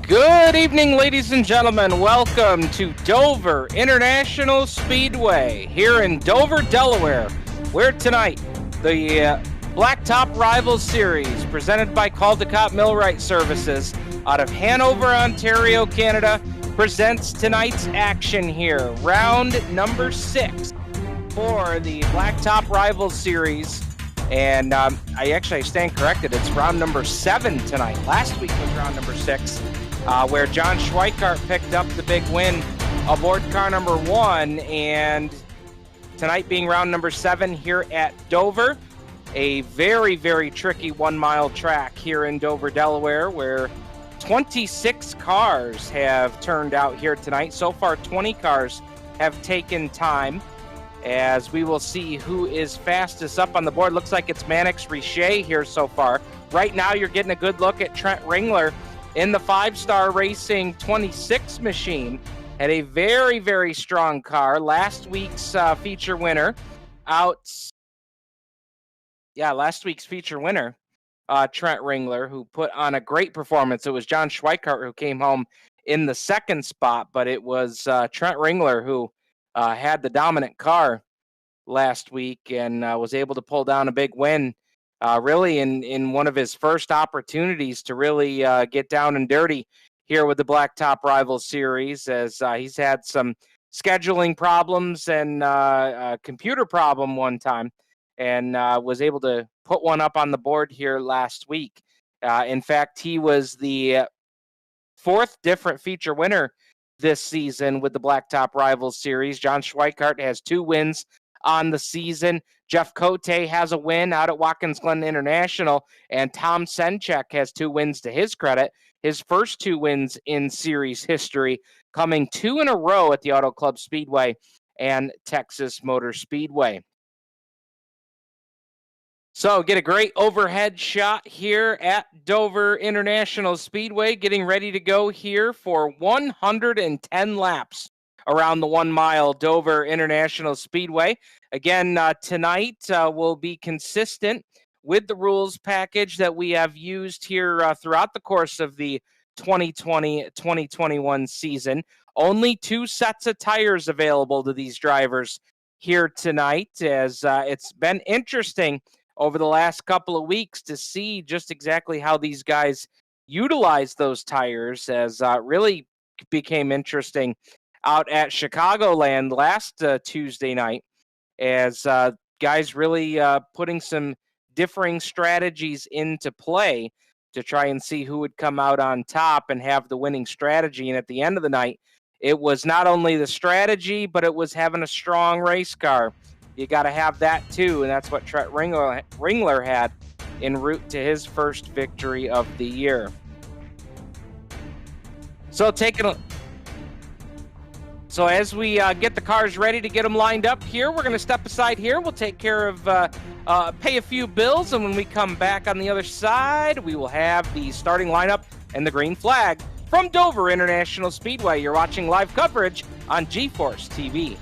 Good evening, ladies and gentlemen. Welcome to Dover International Speedway here in Dover, Delaware, where tonight the Blacktop Rivalz Series, presented by Caldecott Millwright Services out of Hanover, Ontario, Canada, presents tonight's action here. Round number 6 for the Blacktop Rivalz Series. And I stand corrected. It's round number 7 tonight. Last week was round number 6. Where John Schweikart picked up the big win aboard car number 1, and tonight being round number 7 here at Dover, a very, very tricky 1-mile track here in Dover, Delaware, where 26 cars have turned out here tonight. So far, 20 cars have taken time, as we will see who is fastest up on the board. Looks like it's Mannix Richey here so far. Right now, you're getting a good look at Trent Ringler in the 5-Star Racing 26 machine. Had a very, very strong car. Last week's feature winner last week's feature winner, Trent Ringler, who put on a great performance. It was John Schweikart who came home in the 2nd spot, but it was Trent Ringler who had the dominant car last week and was able to pull down a big win. Really in one of his first opportunities to really get down and dirty here with the Blacktop Rivalz Series, as he's had some scheduling problems and a computer problem one time, and was able to put one up on the board here last week. In fact, he was the 4th different feature winner this season with the Blacktop Rivalz Series. John Schweikart has 2 wins on the season. Jeff Cote has a win out at Watkins Glen International, and Tom Senchek has 2 wins to his credit. His first 2 wins in series history, coming 2 in a row at the Auto Club Speedway and Texas Motor Speedway. So get a great overhead shot here at Dover International Speedway, getting ready to go here for 110 laps around the 1-mile Dover International Speedway. Again, tonight will be consistent with the rules package that we have used here throughout the course of the 2020-2021 season. Only 2 sets of tires available to these drivers here tonight, as it's been interesting over the last couple of weeks to see just exactly how these guys utilize those tires, as really became interesting out at Chicagoland last Tuesday night, as guys really putting some differing strategies into play to try and see who would come out on top and have the winning strategy. And at the end of the night, it was not only the strategy, but it was having a strong race car. You got to have that too, and that's what Trent Ringler had en route to his first victory of the year. So as we get the cars ready to get them lined up here, we're going to step aside here. We'll take care of, pay a few bills, and when we come back on the other side, we will have the starting lineup and the green flag from Dover International Speedway. You're watching live coverage on GeForce TV.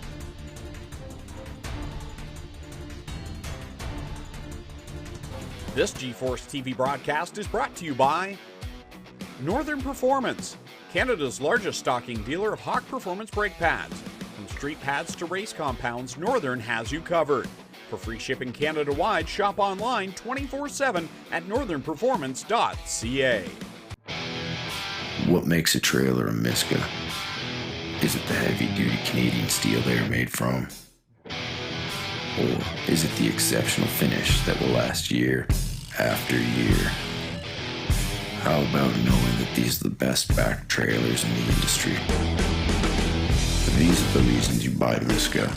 This GeForce TV broadcast is brought to you by Northern Performance, Canada's largest stocking dealer of Hawk Performance brake pads. From street pads to race compounds, Northern has you covered. For free shipping Canada-wide, shop online 24/7 at northernperformance.ca. What makes a trailer a Miska? Is it the heavy-duty Canadian steel they are made from? Or is it the exceptional finish that will last year after year? How about knowing that these are the best back trailers in the industry? These are the reasons you buy Miska.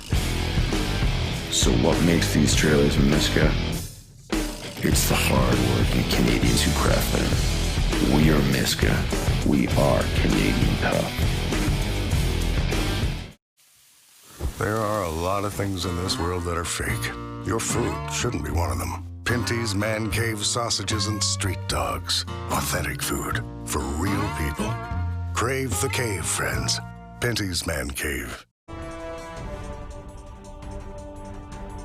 So what makes these trailers a Miska? It's the hard-working Canadians who craft them. We are Miska. We are Canadian tough. There are a lot of things in this world that are fake. Your food shouldn't be one of them. Pinty's Man Cave sausages and street dogs. Authentic food for real people. Crave the cave, friends. Pinty's Man Cave.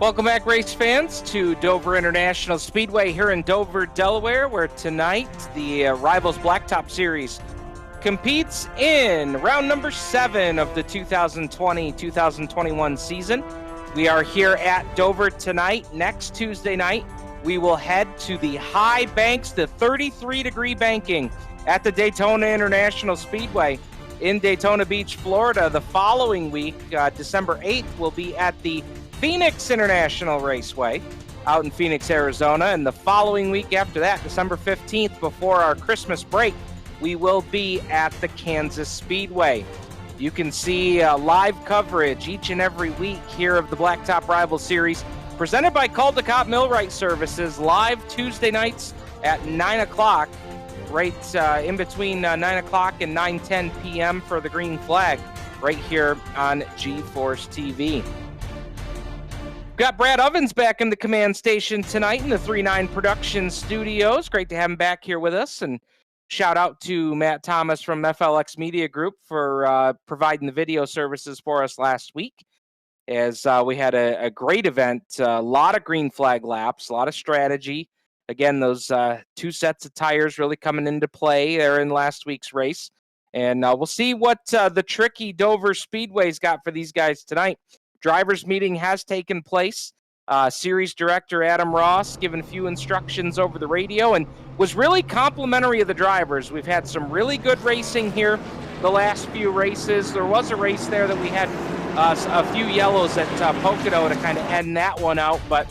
Welcome back, race fans, to Dover International Speedway here in Dover, Delaware, where tonight the Rivalz Blacktop Series competes in round number 7 of the 2020-2021 season. We are here at Dover tonight. Next Tuesday night, we will head to the high banks, the 33-degree banking at the Daytona International Speedway in Daytona Beach, Florida. The following week, December 8th, we'll be at the Phoenix International Raceway out in Phoenix, Arizona. And the following week after that, December 15th, before our Christmas break, we will be at the Kansas Speedway. You can see live coverage each and every week here of the Blacktop Rivalz Series, presented by Caldecott Millwright Services, live Tuesday nights at 9 o'clock, right in between 9 o'clock and 9:10 p.m. for the green flag, right here on G-Force TV. Got Brad Ovens back in the command station tonight in the 3-9 production studios. Great to have him back here with us. And shout out to Matt Thomas from FLX Media Group for providing the video services for us last week, as we had a great event, a lot of green flag laps, a lot of strategy. Again, those 2 sets of tires really coming into play there in last week's race. And we'll see what the tricky Dover Speedway's got for these guys tonight. Drivers' meeting has taken place. Series director Adam Ross given a few instructions over the radio and was really complimentary of the drivers. We've had some really good racing here the last few races. There was a race there that we had a few yellows at Pocono to kind of end that one out, but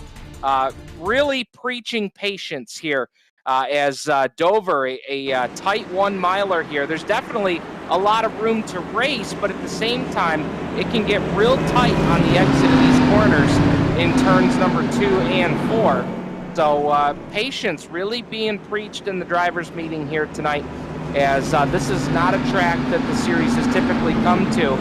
really preaching patience here as Dover, a tight 1-miler here. There's definitely a lot of room to race, but at the same time, it can get real tight on the exit of these corners in turns number 2 and 4. So patience really being preached in the drivers' meeting here tonight, as this is not a track that the series has typically come to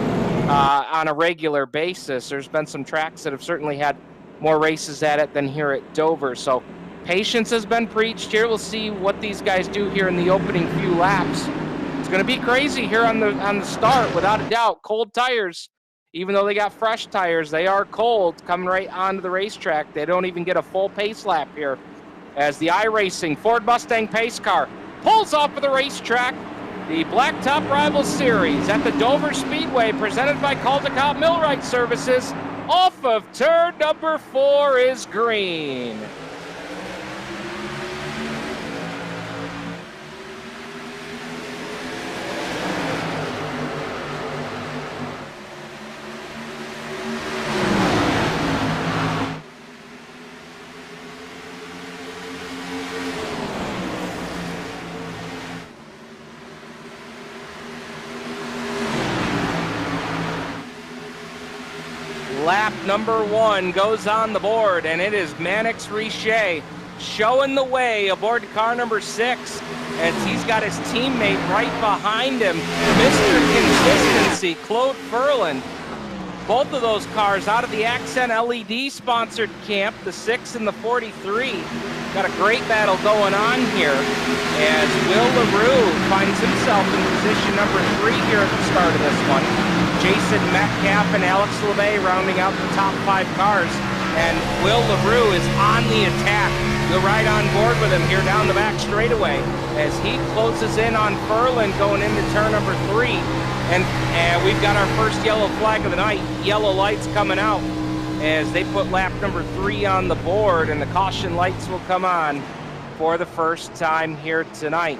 on a regular basis. There's been some tracks that have certainly had more races at it than here at Dover. So patience has been preached here. We'll see what these guys do here in the opening few laps. It's going to be crazy here on the start, without a doubt. Cold tires, even though they got fresh tires, they are cold coming right onto the racetrack. They don't even get a full pace lap here, as the iRACING Ford Mustang pace car pulls off of the racetrack. The Blacktop Rivalz Series at the Dover Speedway, presented by Caldecott Millwright Services. Off of turn number 4 is green. Lap number 1 goes on the board, and it is Mannix Richet showing the way aboard car number 6, as he's got his teammate right behind him, Mr. Consistency, Claude Ferland. Both of those cars out of the Accent LED sponsored camp, the 6 and the 43. Got a great battle going on here, as Will LaRue finds himself in position number 3 here at the start of this one. Jason Metcalf and Alex LeVay rounding out the top 5 cars, and Will LaRue is on the attack. You'll ride on board with him here down the back straightaway as he closes in on Ferland going into turn number 3. And we've got our first yellow flag of the night. Yellow lights coming out as they put lap number 3 on the board, and the caution lights will come on for the first time here tonight.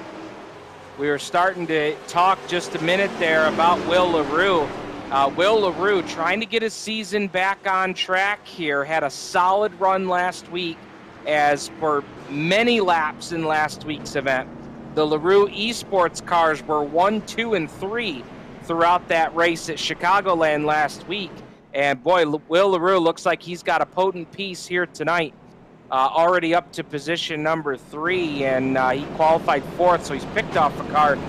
We were starting to talk just a minute there about Will LaRue. Will LaRue trying to get his season back on track here. Had a solid run last week, as for many laps in last week's event, the LaRue Esports cars were 1, 2, and 3 throughout that race at Chicagoland last week. And boy, Will LaRue looks like he's got a potent piece here tonight. Already up to position number 3, and he qualified 4th, so he's picked off a car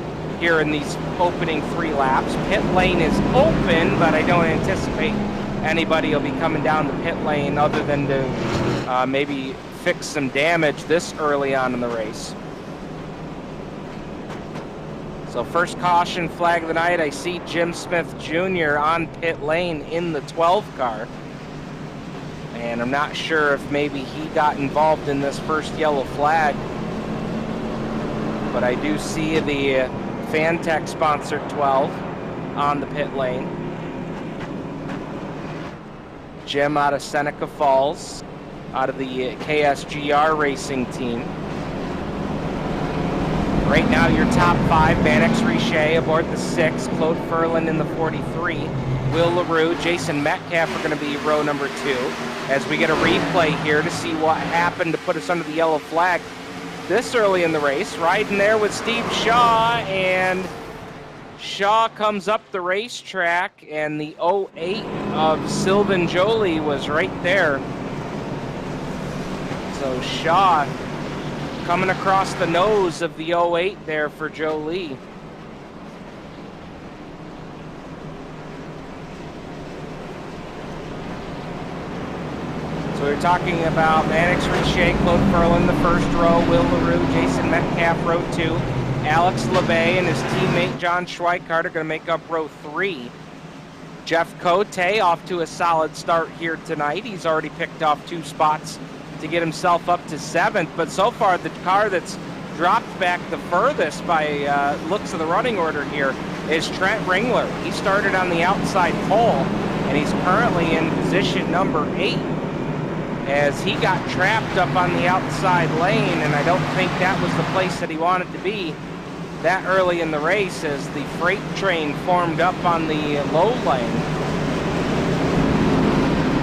here in these opening 3 laps. Pit lane is open, but I don't anticipate anybody will be coming down the pit lane other than to maybe fix some damage this early on in the race. So first caution flag of the night, I see Jim Smith Jr. on pit lane in the 12 car. And I'm not sure if maybe he got involved in this first yellow flag. But I do see the Fantech sponsored 12 on the pit lane. Jim out of Seneca Falls, out of the KSGR racing team. Right now, your top 5, Mannix Richey aboard the 6, Claude Ferland in the 43, Will LaRue, Jason Metcalf are going to be row number 2, as we get a replay here to see what happened to put us under the yellow flag this early in the race. Riding there with Steve Shaw, and Shaw comes up the racetrack, and the 08 of Sylvan Jolie was right there. So Shaw coming across the nose of the 08 there for Jolie. So we're talking about Mannix Richey, Claude Ferland, the first row, Will LaRue, Jason Metcalf, row 2. Alex LeBay and his teammate John Schweikart are going to make up row 3. Jeff Cote off to a solid start here tonight. He's already picked off 2 spots to get himself up to 7th, but so far the car that's dropped back the furthest by looks of the running order here is Trent Ringler. He started on the outside pole, and he's currently in position number 8 as he got trapped up on the outside lane, and I don't think that was the place that he wanted to be that early in the race as the freight train formed up on the low lane.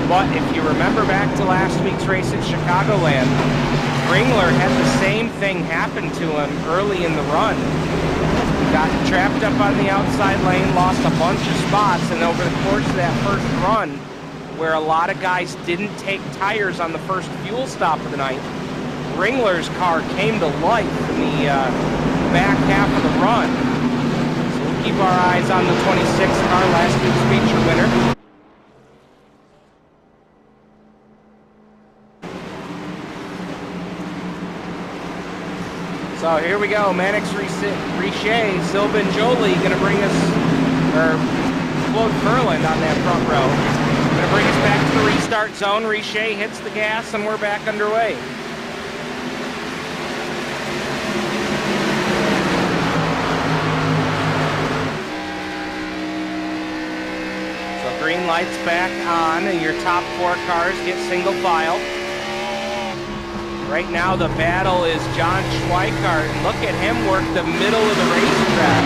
But if you remember back to last week's race at Chicagoland, Ringler had the same thing happen to him early in the run. He got trapped up on the outside lane, lost a bunch of spots, and over the course of that first run, where a lot of guys didn't take tires on the first fuel stop of the night, Ringler's car came to life in the back half of the run. So we'll keep our eyes on the 26th car, last week's feature winner. So here we go, Mannix Richey, Sylvan Jolie going to bring us, or Claude Ferland on that front row. Going to bring us back to the restart zone. Richey hits the gas and we're back underway. So green lights back on and your top 4 cars get single file. Right now the battle is John Schweikart. Look at him work the middle of the racetrack.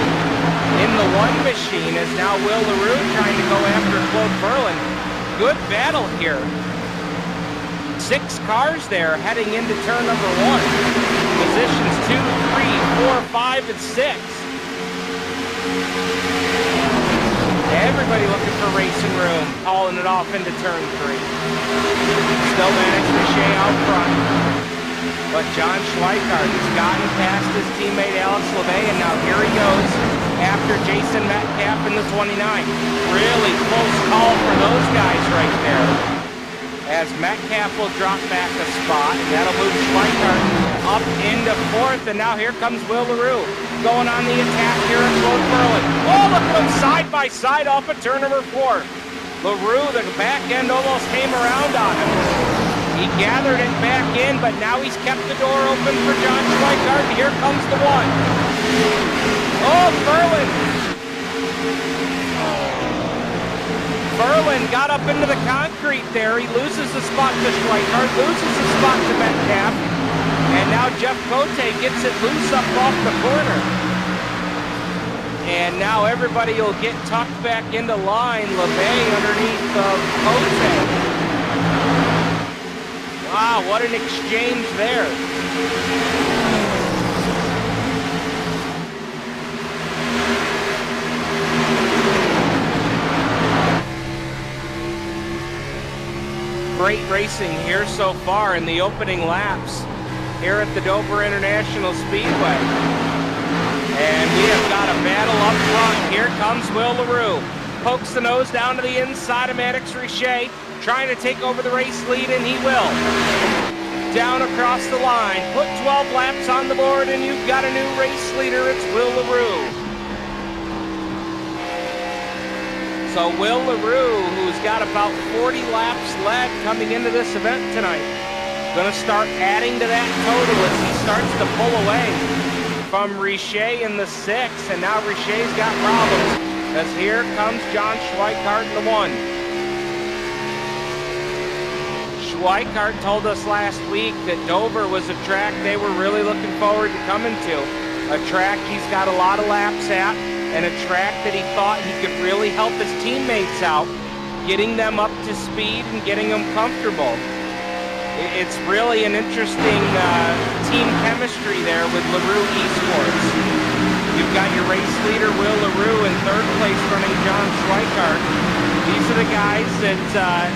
In the 1 machine is now Will LaRue trying to go after Claude Ferland. Good battle here. 6 cars there heading into turn number 1. Positions 2, 3, 4, 5, and 6. Everybody looking for racing room, hauling it off into turn 3. Still Mannix Richey out front. But John Schweikart has gotten past his teammate Alex LeBay, and now here he goes after Jason Metcalf in the 29. Really close call for those guys right there. As Metcalf will drop back a spot, and that'll move Schweikart up into 4th, and now here comes Will LaRue going on the attack here at Claude Ferland. Oh, look at them side by side off of turn number 4. LaRue, the back end almost came around on him. He gathered it back in, but now he's kept the door open for John Schweikart. Here comes the 1. Oh, Ferland. Ferland got up into the concrete there. He loses the spot to Schweikart, loses the spot to Metcalf, and now Jeff Cote gets it loose up off the corner. And now everybody will get tucked back into line. LeBay underneath of Cote. Wow, what an exchange there. Great racing here so far in the opening laps here at the Dover International Speedway. And we have got a battle up front. Here comes Will LaRue. Pokes the nose down to the inside of Mannix Richey. Trying to take over the race lead, and he will. Down across the line. Put 12 laps on the board, and you've got a new race leader. It's Will LaRue. So Will LaRue, who's got about 40 laps left coming into this event tonight, going to start adding to that total as he starts to pull away from Richet in the 6, and now Richet's got problems, as here comes John Schweikart in the 1. Schweikart told us last week that Dover was a track they were really looking forward to coming to. A track he's got a lot of laps at, and a track that he thought he could really help his teammates out, getting them up to speed and getting them comfortable. It's really an interesting team chemistry there with LaRue Esports. You've got your race leader, Will LaRue, in 3rd place running John Schweikart. These are the guys that,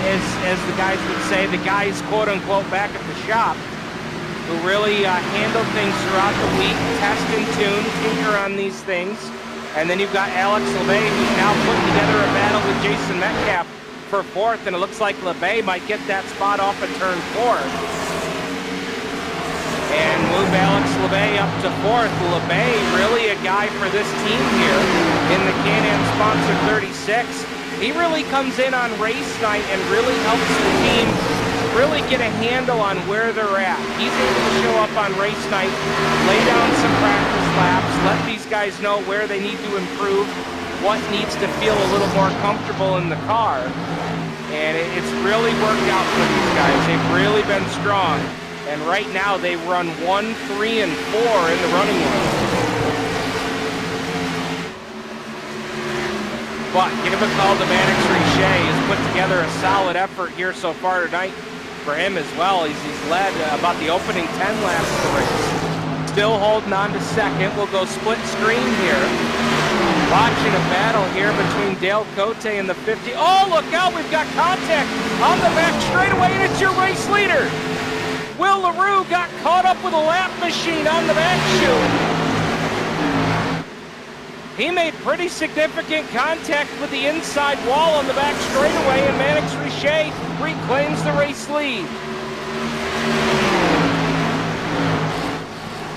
as the guys would say, the guys, quote-unquote, back at the shop, who really handle things throughout the week, test and tune, tinker on these things. And then you've got Alex LeBay, who's now putting together a battle with Jason Metcalf for 4th, and it looks like LeBay might get that spot off at turn 4. And move Alex LeBay up to 4th. LeBay, really a guy for this team here in the Can-Am Sponsor 36. He really comes in on race night and really helps the team really get a handle on where they're at. He's able to show up on race night, lay down some practice laps, let these guys know where they need to improve, what needs to feel a little more comfortable in the car. And it's really worked out for these guys. They've really been strong. And right now they run 1, 3, and 4 in the running order. But give a call to Mannix Richet. He's put together a solid effort here so far tonight for him as well. He's led about the opening 10 laps of the race. Still holding on to 2nd. We'll go split screen here. Watching a battle here between Dale Cote and the 50. Oh, look out, we've got contact on the back straightaway, and it's your race leader. Will LaRue got caught up with a lap machine on the back chute. He made pretty significant contact with the inside wall on the back straightaway, and Mannix Richet reclaims the race lead.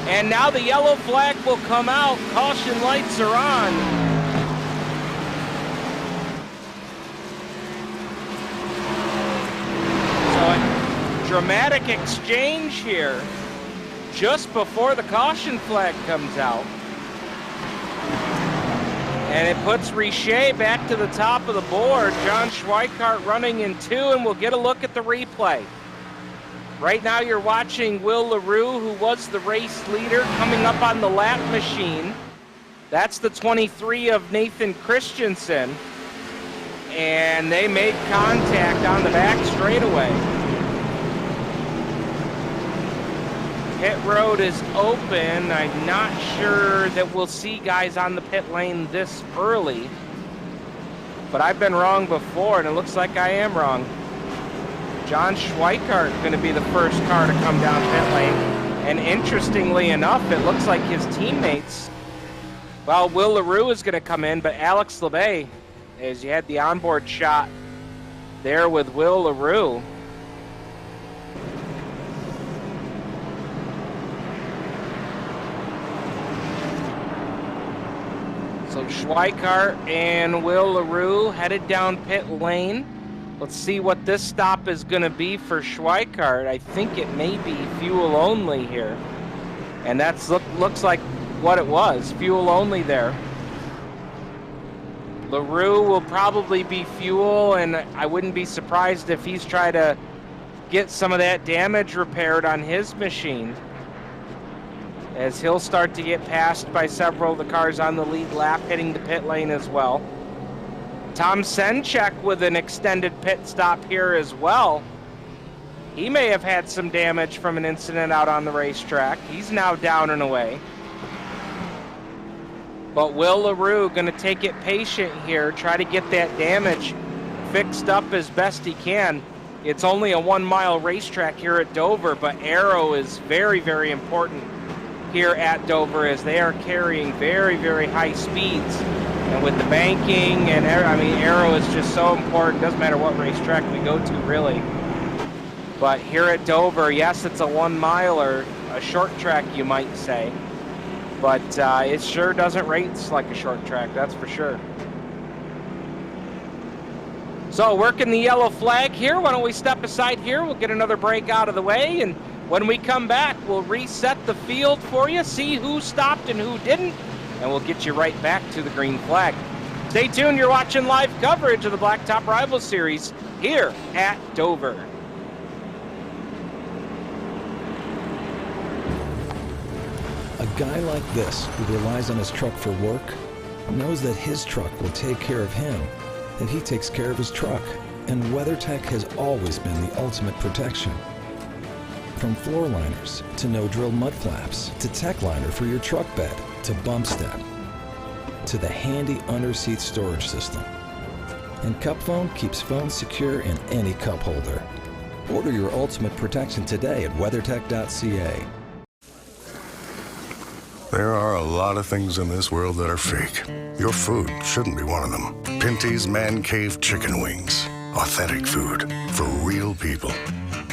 And now the yellow flag will come out. Caution lights are on. Dramatic exchange here just before the caution flag comes out. And it puts Richet back to the top of the board. John Schweikart running in 2, and we'll get a look at the replay. Right now you're watching Will LaRue, who was the race leader, coming up on the lap machine. That's the 23 of Nathan Christensen. And they made contact on the back straightaway. Pit road is open. I'm not sure that we'll see guys on the pit lane this early, but I've been wrong before, and it looks like I am wrong. John Schweikart going to be the first car to come down pit lane, and interestingly enough, it looks like his teammates, well, Will LaRue is going to come in, but Alex LeBay, as you had the onboard shot there with Will LaRue. So Schweikart and Will LaRue headed down pit lane. Let's see what this stop is going to be for Schweikart. I think it may be fuel only here. And that's looks like what it was, fuel only there. LaRue will probably be fuel, and I wouldn't be surprised if he's trying to get some of that damage repaired on his machine, as he'll start to get passed by several of the cars on the lead lap hitting the pit lane as well. Tom Senchek with an extended pit stop here as well. He may have had some damage from an incident out on the racetrack. He's now down and away. But Will LaRue going to take it patient here, try to get that damage fixed up as best he can. It's only a 1-mile racetrack here at Dover, but aero is very, very important here at Dover, as they are carrying very, very high speeds. And with the banking and aero is just so important. Doesn't matter what racetrack we go to, really. But here at Dover, yes, it's a 1-miler, a short track, you might say. But it sure doesn't race like a short track, that's for sure. So working the yellow flag here. Why don't we step aside here? We'll get another break out of the way and When we come back, we'll reset the field for you, see who stopped and who didn't, and we'll get you right back to the green flag. Stay tuned, you're watching live coverage of the Blacktop Rivalz Series here at Dover. A guy like this, who relies on his truck for work, knows that his truck will take care of him, and he takes care of his truck. And WeatherTech has always been the ultimate protection. From floor liners to no-drill mud flaps, to Techliner for your truck bed, to bump step, to the handy under-seat storage system. And Cup Phone keeps phones secure in any cup holder. Order your ultimate protection today at WeatherTech.ca. There are a lot of things in this world that are fake. Your food shouldn't be one of them. Pinty's Man Cave Chicken Wings. Authentic food for real people.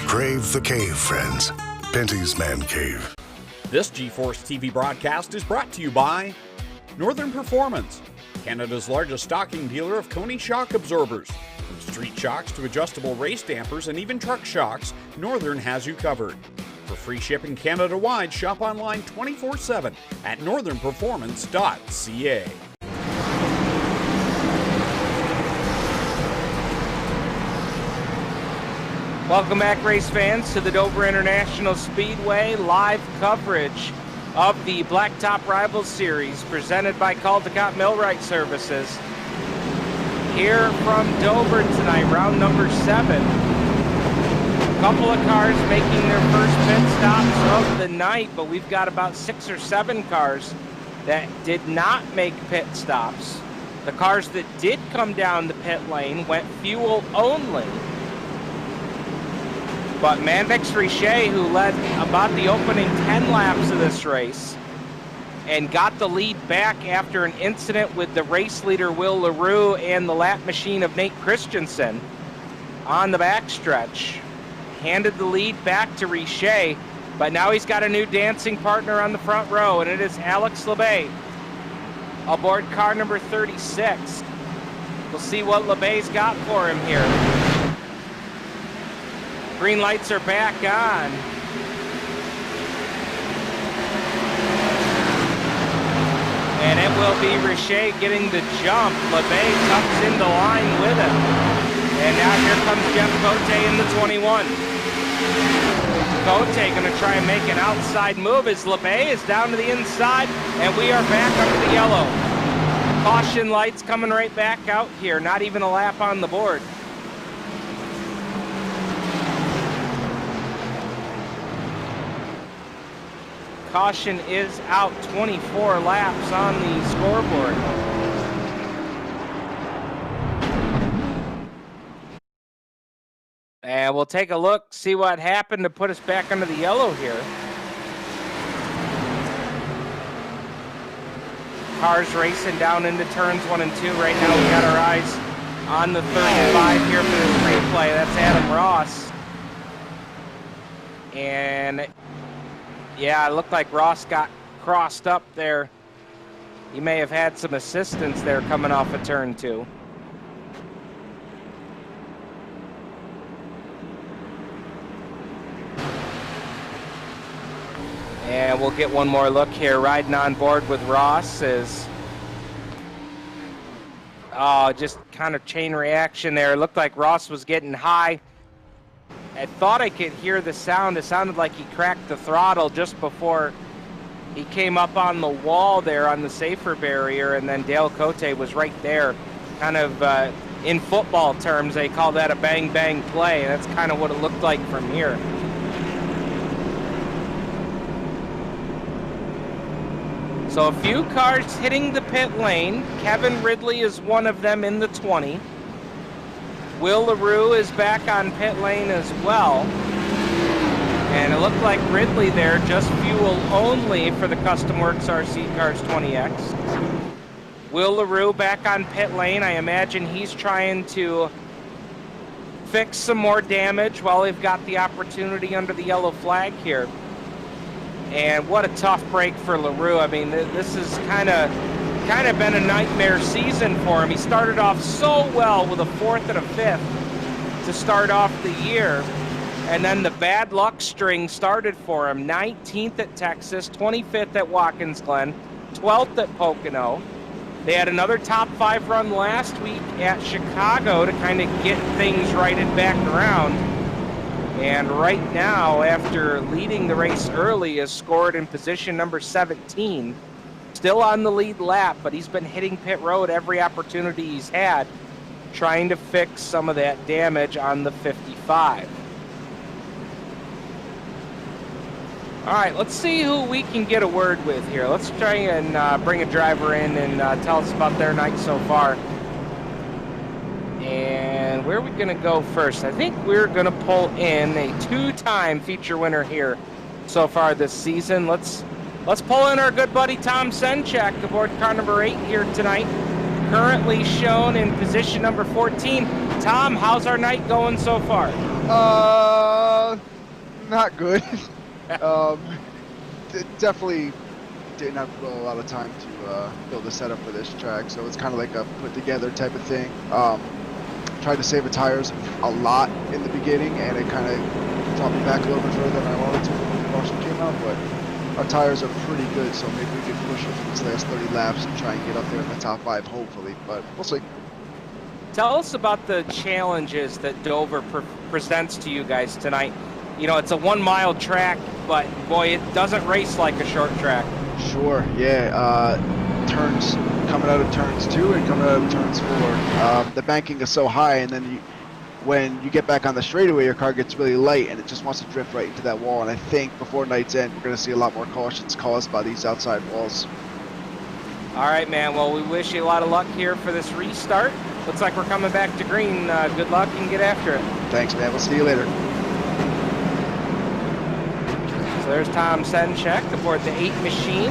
Crave the cave, friends. Pinty's Man Cave. This G-Force TV broadcast is brought to you by Northern Performance, Canada's largest stocking dealer of Koni shock absorbers. From street shocks to adjustable race dampers and even truck shocks, Northern has you covered. For free shipping Canada-wide, shop online 24/7 at northernperformance.ca. Welcome back, race fans, to the Dover International Speedway live coverage of the Blacktop Rivalz Series presented by Caldecott Millwright Services. Here from Dover tonight, round number 7. A couple of cars making their first pit stops of the night, but we've got about 6 or 7 cars that did not make pit stops. The cars that did come down the pit lane went fuel only. But Mandix Richet, who led about the opening 10 laps of this race and got the lead back after an incident with the race leader Will LaRue and the lap machine of Nate Christensen on the backstretch, handed the lead back to Richet, but now he's got a new dancing partner on the front row, and it is Alex LeBay aboard car number 36. We'll see what LeBay's got for him here. Green lights are back on. And it will be Richet getting the jump. LeBay tucks into line with him. And now here comes Jeff Cote in the 21. Cote going to try and make an outside move as LeBay is down to the inside, and we are back under the yellow. Caution lights coming right back out here, not even a lap on the board. Caution is out, 24 laps on the scoreboard. And we'll take a look, see what happened to put us back under the yellow here. Cars racing down into turns 1 and 2. Right now we got our eyes on the 35 here for this replay. That's Adam Ross. And yeah, it looked like Ross got crossed up there. He may have had some assistance there coming off of turn 2. And we'll get one more look here. Riding on board with Ross is, just kind of chain reaction there. It looked like Ross was getting high. I thought I could hear the sound. It sounded like he cracked the throttle just before he came up on the wall there on the safer barrier, and then Dale Cote was right there. Kind of, in football terms, they call that a bang-bang play, and that's kind of what it looked like from here. So a few cars hitting the pit lane. Kevin Ridley is one of them in the 20. Will LaRue is back on pit lane as well. And it looked like Ridley there, just fuel only for the Custom Works RC Cars 20X. Will LaRue back on pit lane. I imagine he's trying to fix some more damage while they've got the opportunity under the yellow flag here. And what a tough break for LaRue. I mean, this is kind of been a nightmare season for him. He started off so well with a 4th and a 5th to start off the year, And then the bad luck string started for him. 19th at Texas, 25th at Watkins Glen, 12th at Pocono. They had another top 5 run last week at Chicago to kind of get things righted back around. And right now, after leading the race early, is scored in position number 17. Still on the lead lap, but he's been hitting pit road every opportunity he's had, trying to fix some of that damage on the 55. All right, let's see who we can get a word with here. Let's try and bring a driver in and tell us about their night so far. And where are we going to go first? I think we're going to pull in a 2-time feature winner here so far this season. Let's pull in our good buddy Tom Senchak aboard car number 8 here tonight. Currently shown in position number 14. Tom, how's our night going so far? Not good. Definitely didn't have a lot of time to build a setup for this track, so it's kind of like a put together type of thing. Tried to save the tires a lot in the beginning, and it kind of dropped me back a little bit further than I wanted to when the caution came out, but our tires are pretty good, so maybe we can push it for these last 30 laps and try and get up there in the top 5 hopefully, but we'll see. Tell us about the challenges that Dover presents to you guys tonight. You know, it's a 1-mile track, but boy, it doesn't race like a short track. Sure, yeah. Turns coming out of turns 2 and coming out of turns 4. The banking is so high, and then when you get back on the straightaway, your car gets really light, and it just wants to drift right into that wall. And I think before night's end, we're going to see a lot more cautions caused by these outside walls. All right, man. Well, we wish you a lot of luck here for this restart. Looks like we're coming back to green. Good luck and get after it. Thanks, man. We'll see you later. So there's Tom Senchak aboard the 8 machine.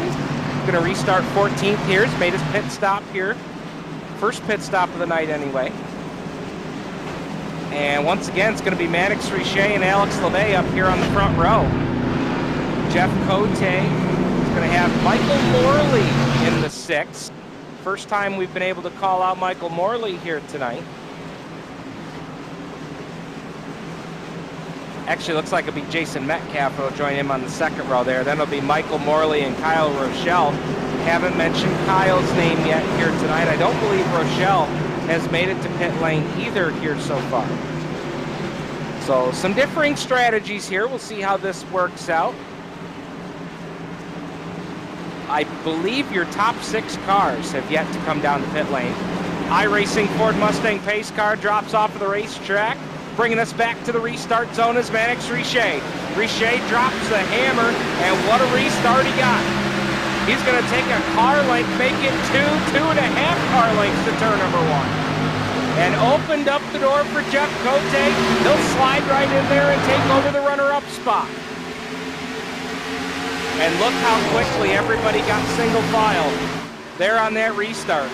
Going to restart 14th here. He's made his pit stop here. First pit stop of the night anyway. And once again, it's going to be Mannix Richey and Alex LeVay up here on the front row. Jeff Cote is going to have Michael Morley in the 6th. First time we've been able to call out Michael Morley here tonight. Actually, looks like it'll be Jason Metcalf who will join him on the 2nd row there. Then it'll be Michael Morley and Kyle Rochelle. Haven't mentioned Kyle's name yet here tonight. I don't believe Rochelle has made it to pit lane either here so far. So some differing strategies here. We'll see how this works out. I believe your top 6 cars have yet to come down the pit lane. iRacing Ford Mustang pace car drops off of the racetrack. Bringing us back to the restart zone is Mannix Richey. Richey drops the hammer, and what a restart he got. He's going to take a car length, make it 2.5 car lengths to turn number 1. And opened up the door for Jeff Cote. He'll slide right in there and take over the runner-up spot. And look how quickly everybody got single file there on that restart.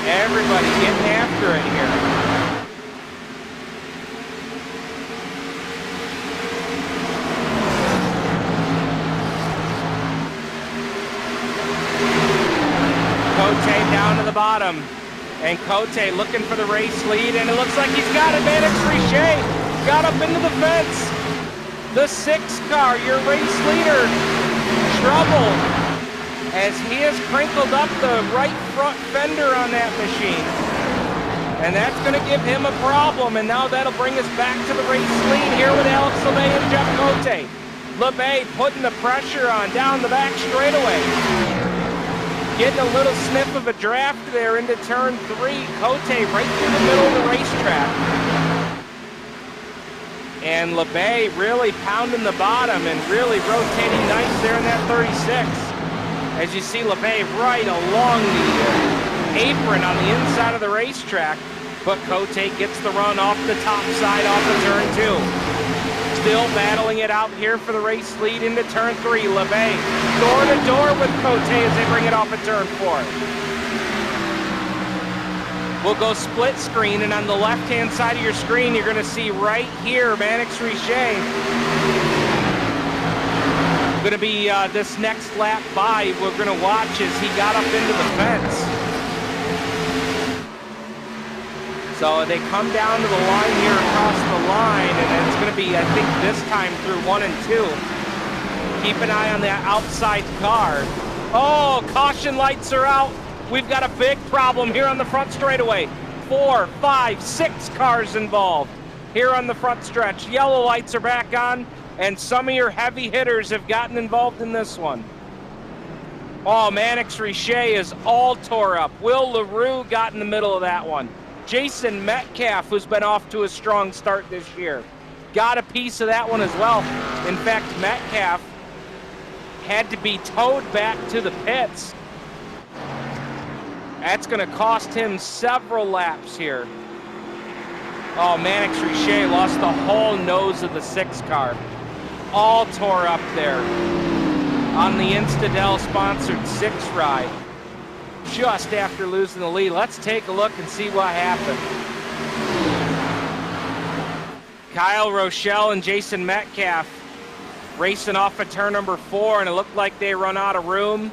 Everybody getting after it here. Cote down to the bottom, and Cote looking for the race lead, and it looks like he's got it. Mannix Richey got up into the fence. The 6th car, your race leader, trouble, as he has crinkled up the right front fender on that machine. And that's going to give him a problem, and now that'll bring us back to the race lead here with Alex LeVay and Jeff Cote. LeVay putting the pressure on down the back straightaway. Getting a little sniff of a draft there into turn 3. Cote right through the middle of the racetrack. And LeVay really pounding the bottom and really rotating nice there in that 36. As you see LeVay right along the apron on the inside of the racetrack. But Cote gets the run off the top side off of turn 2. Still battling it out here for the race lead into turn 3. LeVay door to door with Cote as they bring it off at turn 4. We'll go split screen, and on the left-hand side of your screen, you're going to see right here Mannix Richey. Going to be this next lap by. We're going to watch as he got up into the fence. So they come down to the line here across the line, and it's going to choppy, I think, this time through 1 and 2. Keep an eye on that outside car. Oh, caution lights are out. We've got a big problem here on the front straightaway. 4, 5, 6 cars involved here on the front stretch. Yellow lights are back on, and some of your heavy hitters have gotten involved in this one. Oh, Mannix Richey is all tore up. Will LaRue got in the middle of that one. Jason Metcalf, who's been off to a strong start this year, got a piece of that one as well. In fact, Metcalf had to be towed back to the pits. That's going to cost him several laps here. Oh, Mannix Richey lost the whole nose of the 6 car. All tore up there on the Instadel-sponsored 6 ride just after losing the lead. Let's take a look and see what happened. Kyle Rochelle and Jason Metcalf racing off of turn number 4, and it looked like they run out of room.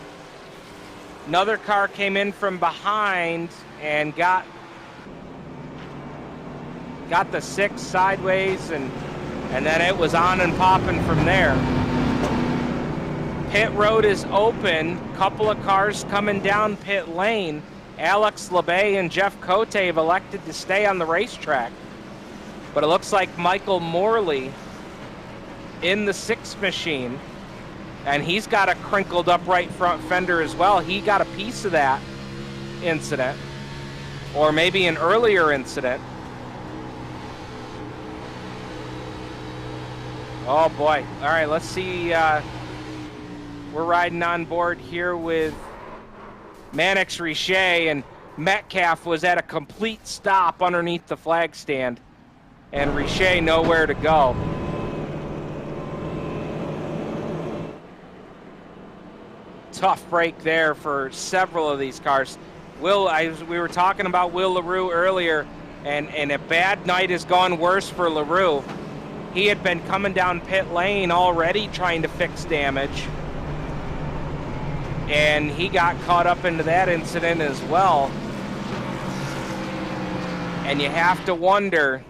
Another car came in from behind and got the 6 sideways, and then it was on and popping from there. Pit road is open. Couple of cars coming down pit lane. Alex LeBay and Jeff Cote have elected to stay on the racetrack. But it looks like Michael Morley in the 6 machine, and he's got a crinkled up right front fender as well. He got a piece of that incident, or maybe an earlier incident. Oh boy. All right, let's see. We're riding on board here with Mannix Richey, and Metcalf was at a complete stop underneath the flag stand, and Richey nowhere to go. Tough break there for several of these cars. We were talking about Will LaRue earlier, and a bad night has gone worse for LaRue. He had been coming down pit lane already trying to fix damage, and he got caught up into that incident as well. And you have to wonder,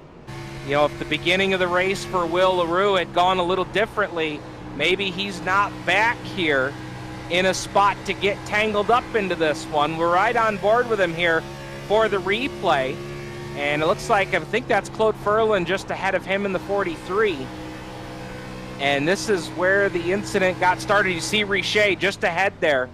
if the beginning of the race for Will LaRue had gone a little differently, maybe he's not back here in a spot to get tangled up into this one. We're right on board with him here for the replay, and it looks like, I think that's Claude Ferlin just ahead of him in the 43. And this is where the incident got started. You see Richey just ahead there,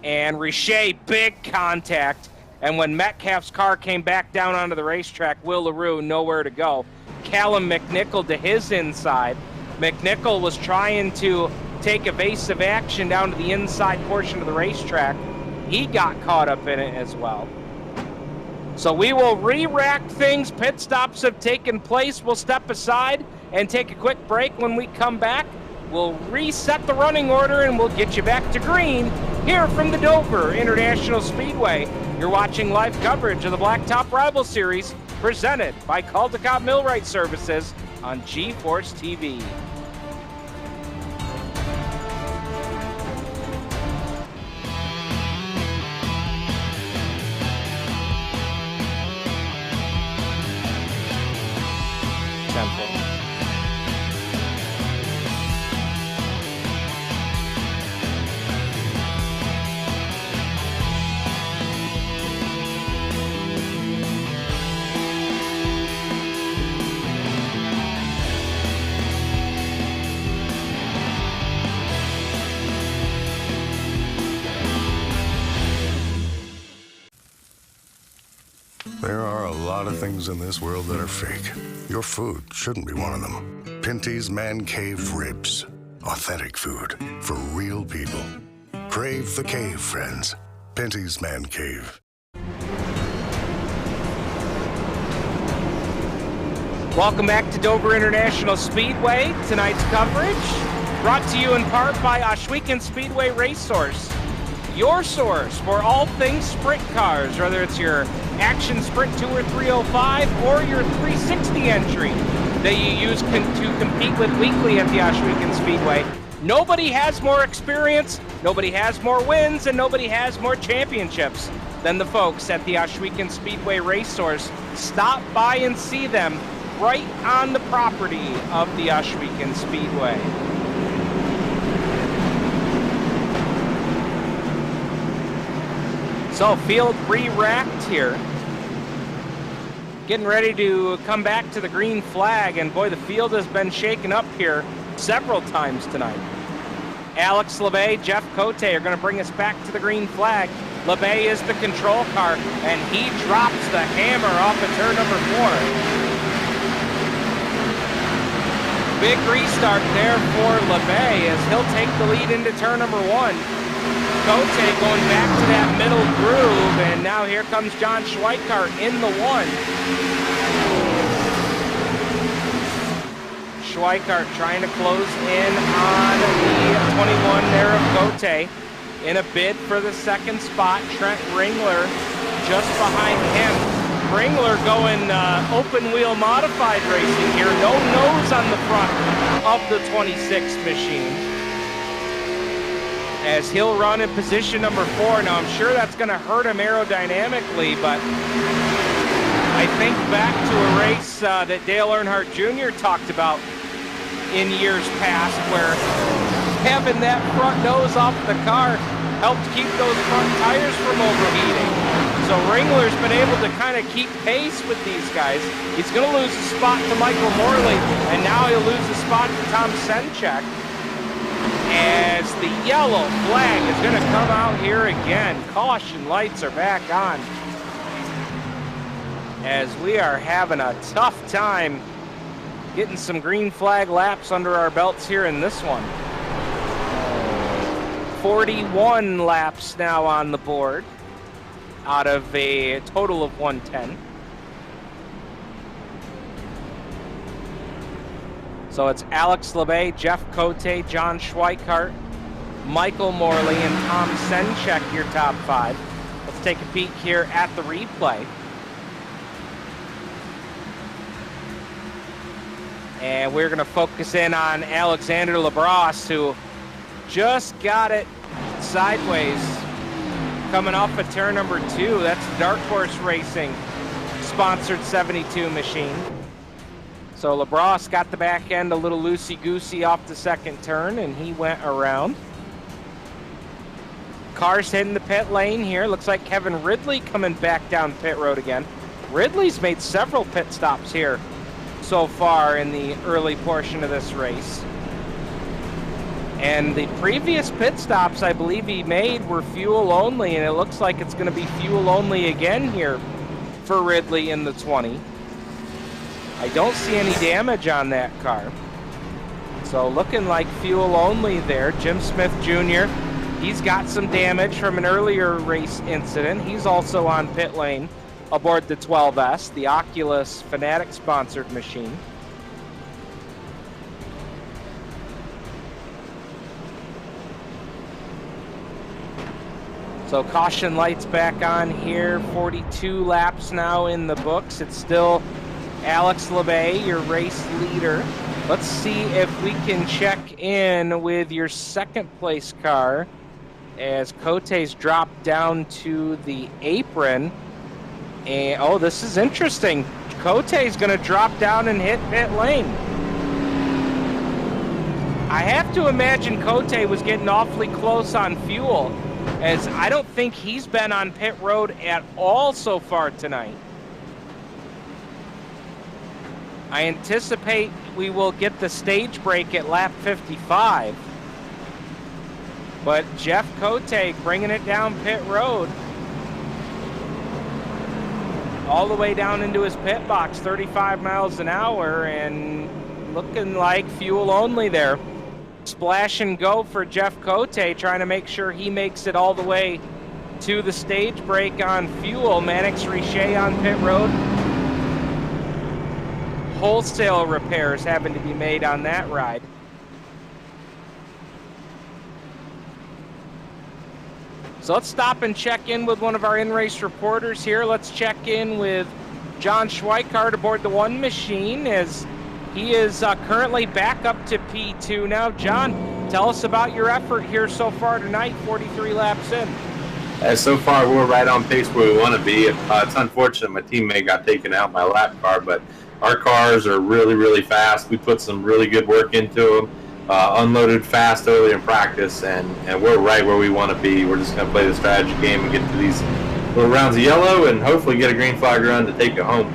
and Richey, big contact, and when Metcalf's car came back down onto the racetrack, Will LaRue nowhere to go. Callum McNichol to his inside. McNichol was trying to take evasive action down to the inside portion of the racetrack. He got caught up in it as well. So we will re-rack things. Pit stops have taken place. We'll step aside and take a quick break. When we come back, we'll reset the running order and we'll get you back to green here from the Dover International Speedway. You're watching live coverage of the Blacktop Rivalz Series presented by Caldecott Millwright Services on G-Force TV. There are a lot of things in this world that are fake. Your food shouldn't be one of them. Pinty's Man Cave Ribs. Authentic food for real people. Crave the cave, friends. Pinty's Man Cave. Welcome back to Dover International Speedway. Tonight's coverage brought to you in part by Ohsweken Speedway Racesource. Your source for all things sprint cars, whether it's your Action Sprint 2 or 305 or your 360 entry that you use to compete with weekly at the Ohsweken Speedway. Nobody has more experience, nobody has more wins, and nobody has more championships than the folks at the Ohsweken Speedway Racesource. Stop by and see them right on the property of the Ushweekend Speedway. So field re-racked here. Getting ready to come back to the green flag, and boy, the field has been shaken up here several times tonight. Alex LeBay, Jeff Cote are going to bring us back to the green flag. LeBay is the control car, and he drops the hammer off of turn number 4. Big restart there for LeBay as he'll take the lead into turn number 1. Cote going back to that middle groove, and now here comes John Schweikart in the 1. Schweikart trying to close in on the 21 there of Cote. In a bid for the second spot, Trent Ringler just behind him. Ringler going open wheel modified racing here. No nose on the front of the 26 machine, as he'll run in position number 4. Now, I'm sure that's going to hurt him aerodynamically, but I think back to a race that Dale Earnhardt Jr. talked about in years past, where having that front nose off the car helped keep those front tires from overheating. So Ringler's been able to kind of keep pace with these guys. He's going to lose a spot to Michael Morley, and now he'll lose a spot to Tom Senchek, as the yellow flag is going to come out here again. Caution lights are back on, as we are having a tough time getting some green flag laps under our belts here in this one. 41 laps now on the board out of a total of 110. So it's Alex LeBay, Jeff Cote, John Schweikart, Michael Morley, and Tom Senchek, your top 5. Let's take a peek here at the replay. And we're going to focus in on Alexander Labrosse, who just got it sideways coming off of turn number 2. That's Dark Horse Racing sponsored 72 machine. So Labrosse got the back end a little loosey-goosey off the second turn, and he went around. Cars hitting the pit lane here. Looks like Kevin Ridley coming back down pit road again. Ridley's made several pit stops here so far in the early portion of this race. And the previous pit stops I believe he made were fuel only, and it looks like it's going to be fuel only again here for Ridley in the 20. I don't see any damage on that car. So looking like fuel only there. Jim Smith Jr., he's got some damage from an earlier race incident. He's also on pit lane aboard the 12S, the Oculus Fanatic sponsored machine. So caution lights back on here. 42 laps now in the books. It's still Alex LeBay, your race leader. Let's see if we can check in with your second place car, as Cote's dropped down to the apron. And oh, this is interesting. Cote's going to drop down and hit pit lane. I have to imagine Cote was getting awfully close on fuel, as I don't think he's been on pit road at all so far tonight. I anticipate we will get the stage break at lap 55. But Jeff Cote bringing it down pit road, all the way down into his pit box, 35 miles an hour, and looking like fuel only there. Splash and go for Jeff Cote, trying to make sure he makes it all the way to the stage break on fuel. Mannix Richet on pit road. Wholesale repairs having to be made on that ride. So let's stop and check in with one of our in-race reporters here. Let's check in with John Schweikart aboard the 1 machine, as he is currently back up to P2 now. John, tell us about your effort here so far tonight, 43 laps in. So far, we're right on pace where we want to be. It's unfortunate my teammate got taken out, my lap car, but Our cars are really, really fast. We put some really good work into them. Unloaded fast early in practice, and we're right where we want to be. We're just going to play the strategy game and get to these little rounds of yellow and hopefully get a green flag run to take it home.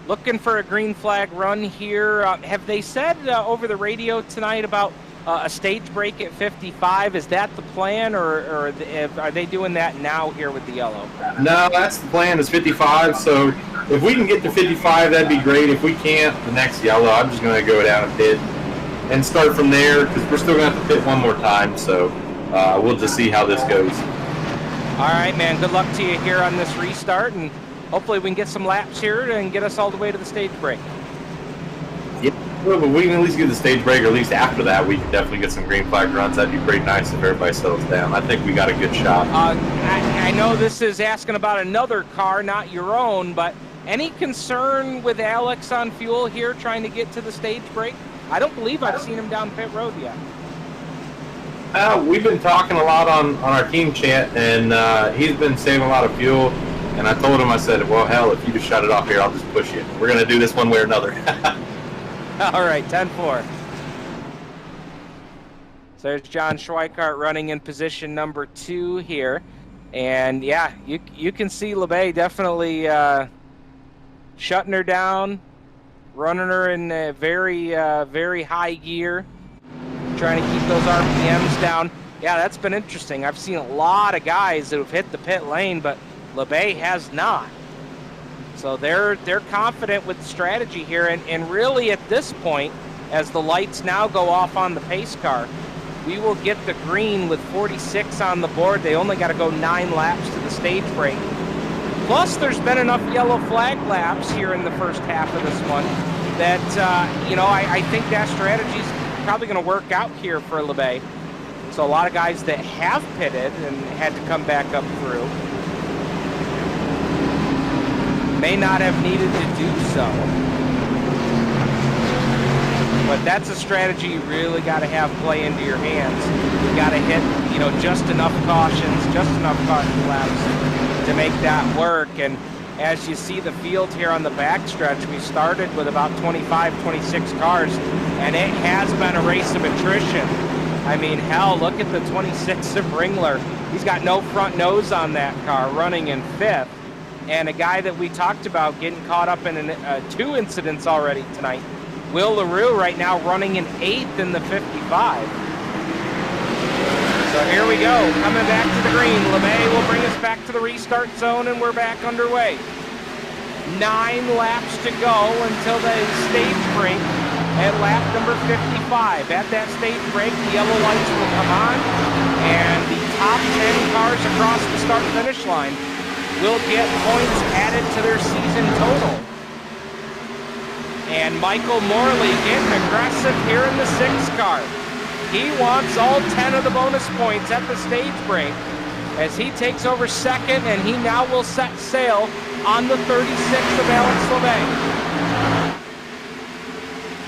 Looking for a green flag run here. Have they said over the radio tonight about a stage break at 55? Is that the plan, or are they doing that now here with the yellow? No, that's the plan, is 55. So if we can get to 55, that'd be great. If we can't, the next yellow, I'm just going to go down and pit and start from there, because we're still going to have to pit one more time. So we'll just see how this goes. All right, man. Good luck to you here on this restart, and hopefully we can get some laps here and get us all the way to the stage break. Yeah, but we can at least get the stage break, or at least after that, we can definitely get some green flag runs. That'd be pretty nice if everybody settles down. I think we got a good shot. I know this is asking about another car, not your own, but any concern with Alex on fuel here trying to get to the stage break? I don't believe I've seen him down pit road yet. We've been talking a lot on our team chat, and he's been saving a lot of fuel. And I told him, I said, well, hell, if you just shut it off here, I'll just push you. We're going to do this one way or another. All right, 10-4. So there's John Schweikart running in position number 2 here. And, yeah, you can see LeBay definitely shutting her down, running her in a very, very high gear, trying to keep those RPMs down. Yeah, that's been interesting. I've seen a lot of guys that have hit the pit lane, but LeBay has not. So they're confident with the strategy here, and really at this point, as the lights now go off on the pace car, we will get the green with 46 on the board. They only got to go 9 laps to the stage break. Plus, there's been enough yellow flag laps here in the first half of this one that, I think that strategy's probably going to work out here for LeBay. So a lot of guys that have pitted and had to come back up through may not have needed to do so. But that's a strategy you really got to have play into your hands. You got to hit, just enough cautions, just enough caution laps to make that work. And as you see the field here on the backstretch, we started with about 25, 26 cars, and it has been a race of attrition. I mean, hell, look at the 26 of Ringler. He's got no front nose on that car, running in 5th. And a guy that we talked about getting caught up in 2 incidents already tonight, Will LaRue, right now running in 8th in the 55. So here we go, coming back to the green. LeMay will bring us back to the restart zone, and we're back underway. 9 laps to go until the stage break at lap number 55. At that stage break, the yellow lights will come on, and the top 10 cars across the start-finish line will get points added to their season total. And Michael Morley getting aggressive here in the 6 car. He wants all 10 of the bonus points at the stage break as he takes over 2nd, and he now will set sail on the 36 of Alex LeBay.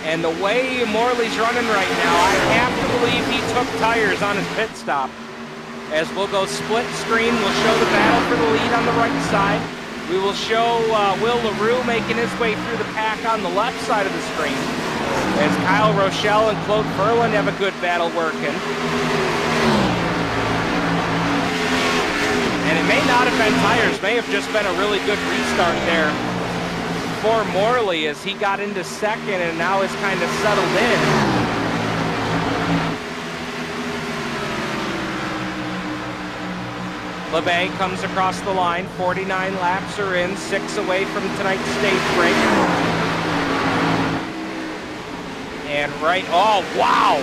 And the way Morley's running right now, I have to believe he took tires on his pit stop. As we'll go split screen, we'll show the battle for the lead on the right side. We will show Will LaRue making his way through the pack on the left side of the screen, as Kyle Rochelle and Claude Ferland have a good battle working. And it may not have been tires, may have just been a really good restart there for Morley as he got into 2nd and now is kind of settled in. LeBay comes across the line, 49 laps are in, 6 away from tonight's stage break. And oh wow!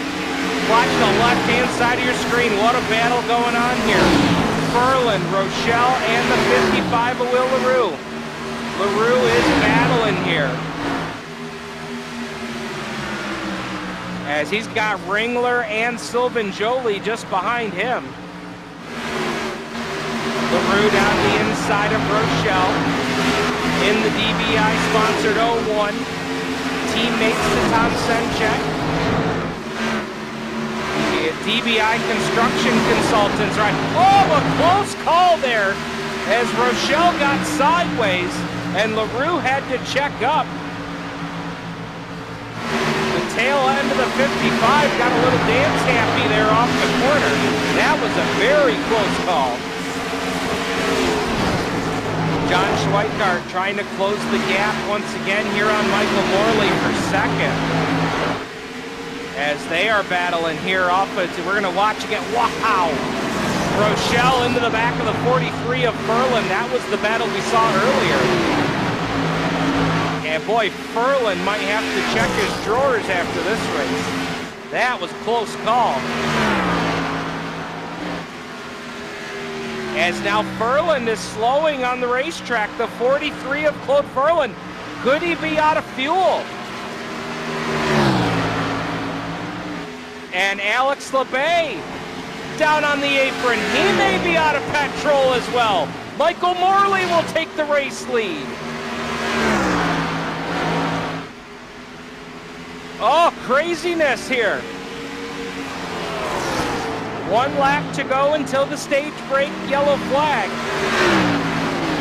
Watch the left-hand side of your screen, what a battle going on here. Ferland, Rochelle, and the 55 of Will LaRue. LaRue is battling here. As he's got Ringler and Sylvan Jolie just behind him. LaRue down the inside of Rochelle in the DBI-sponsored 01. Teammates to Tom Senchek. The DBI Construction Consultants, right? Oh, a close call there as Rochelle got sideways and LaRue had to check up. the 55, got a little dance happy there off the corner. That was a very close call. John Schweikart trying to close the gap once again here on Michael Morley for second. As they are battling here off of, we're going to watch again. Wow! Rochelle into the back of the 43 of Furlan. That was the battle we saw earlier. And boy, Furlan might have to check his drawers after this race. That was a close call. As now Furlan is slowing on the racetrack. The 43 of Claude Furlan. Could he be out of fuel? And Alex LeBay down on the apron. He may be out of petrol as well. Michael Morley will take the race lead. Oh, craziness here. 1 lap to go until the stage break yellow flag.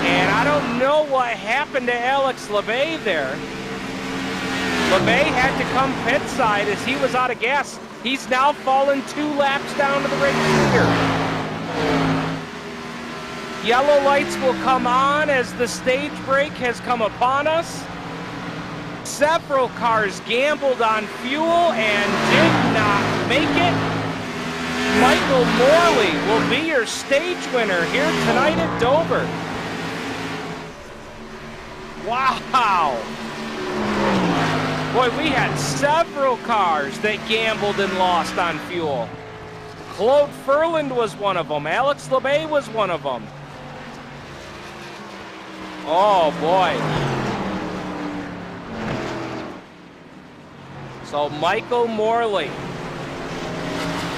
And I don't know what happened to Alex LeBay there. LeBay had to come pit side as he was out of gas. He's now fallen 2 laps down to the race leader. Yellow lights will come on as the stage break has come upon us. Several cars gambled on fuel and did not make it. Michael Morley will be your stage winner here tonight at Dover. Wow. Boy, we had several cars that gambled and lost on fuel. Claude Furlan was one of them. Alex LeBay was one of them. Oh, boy. So Michael Morley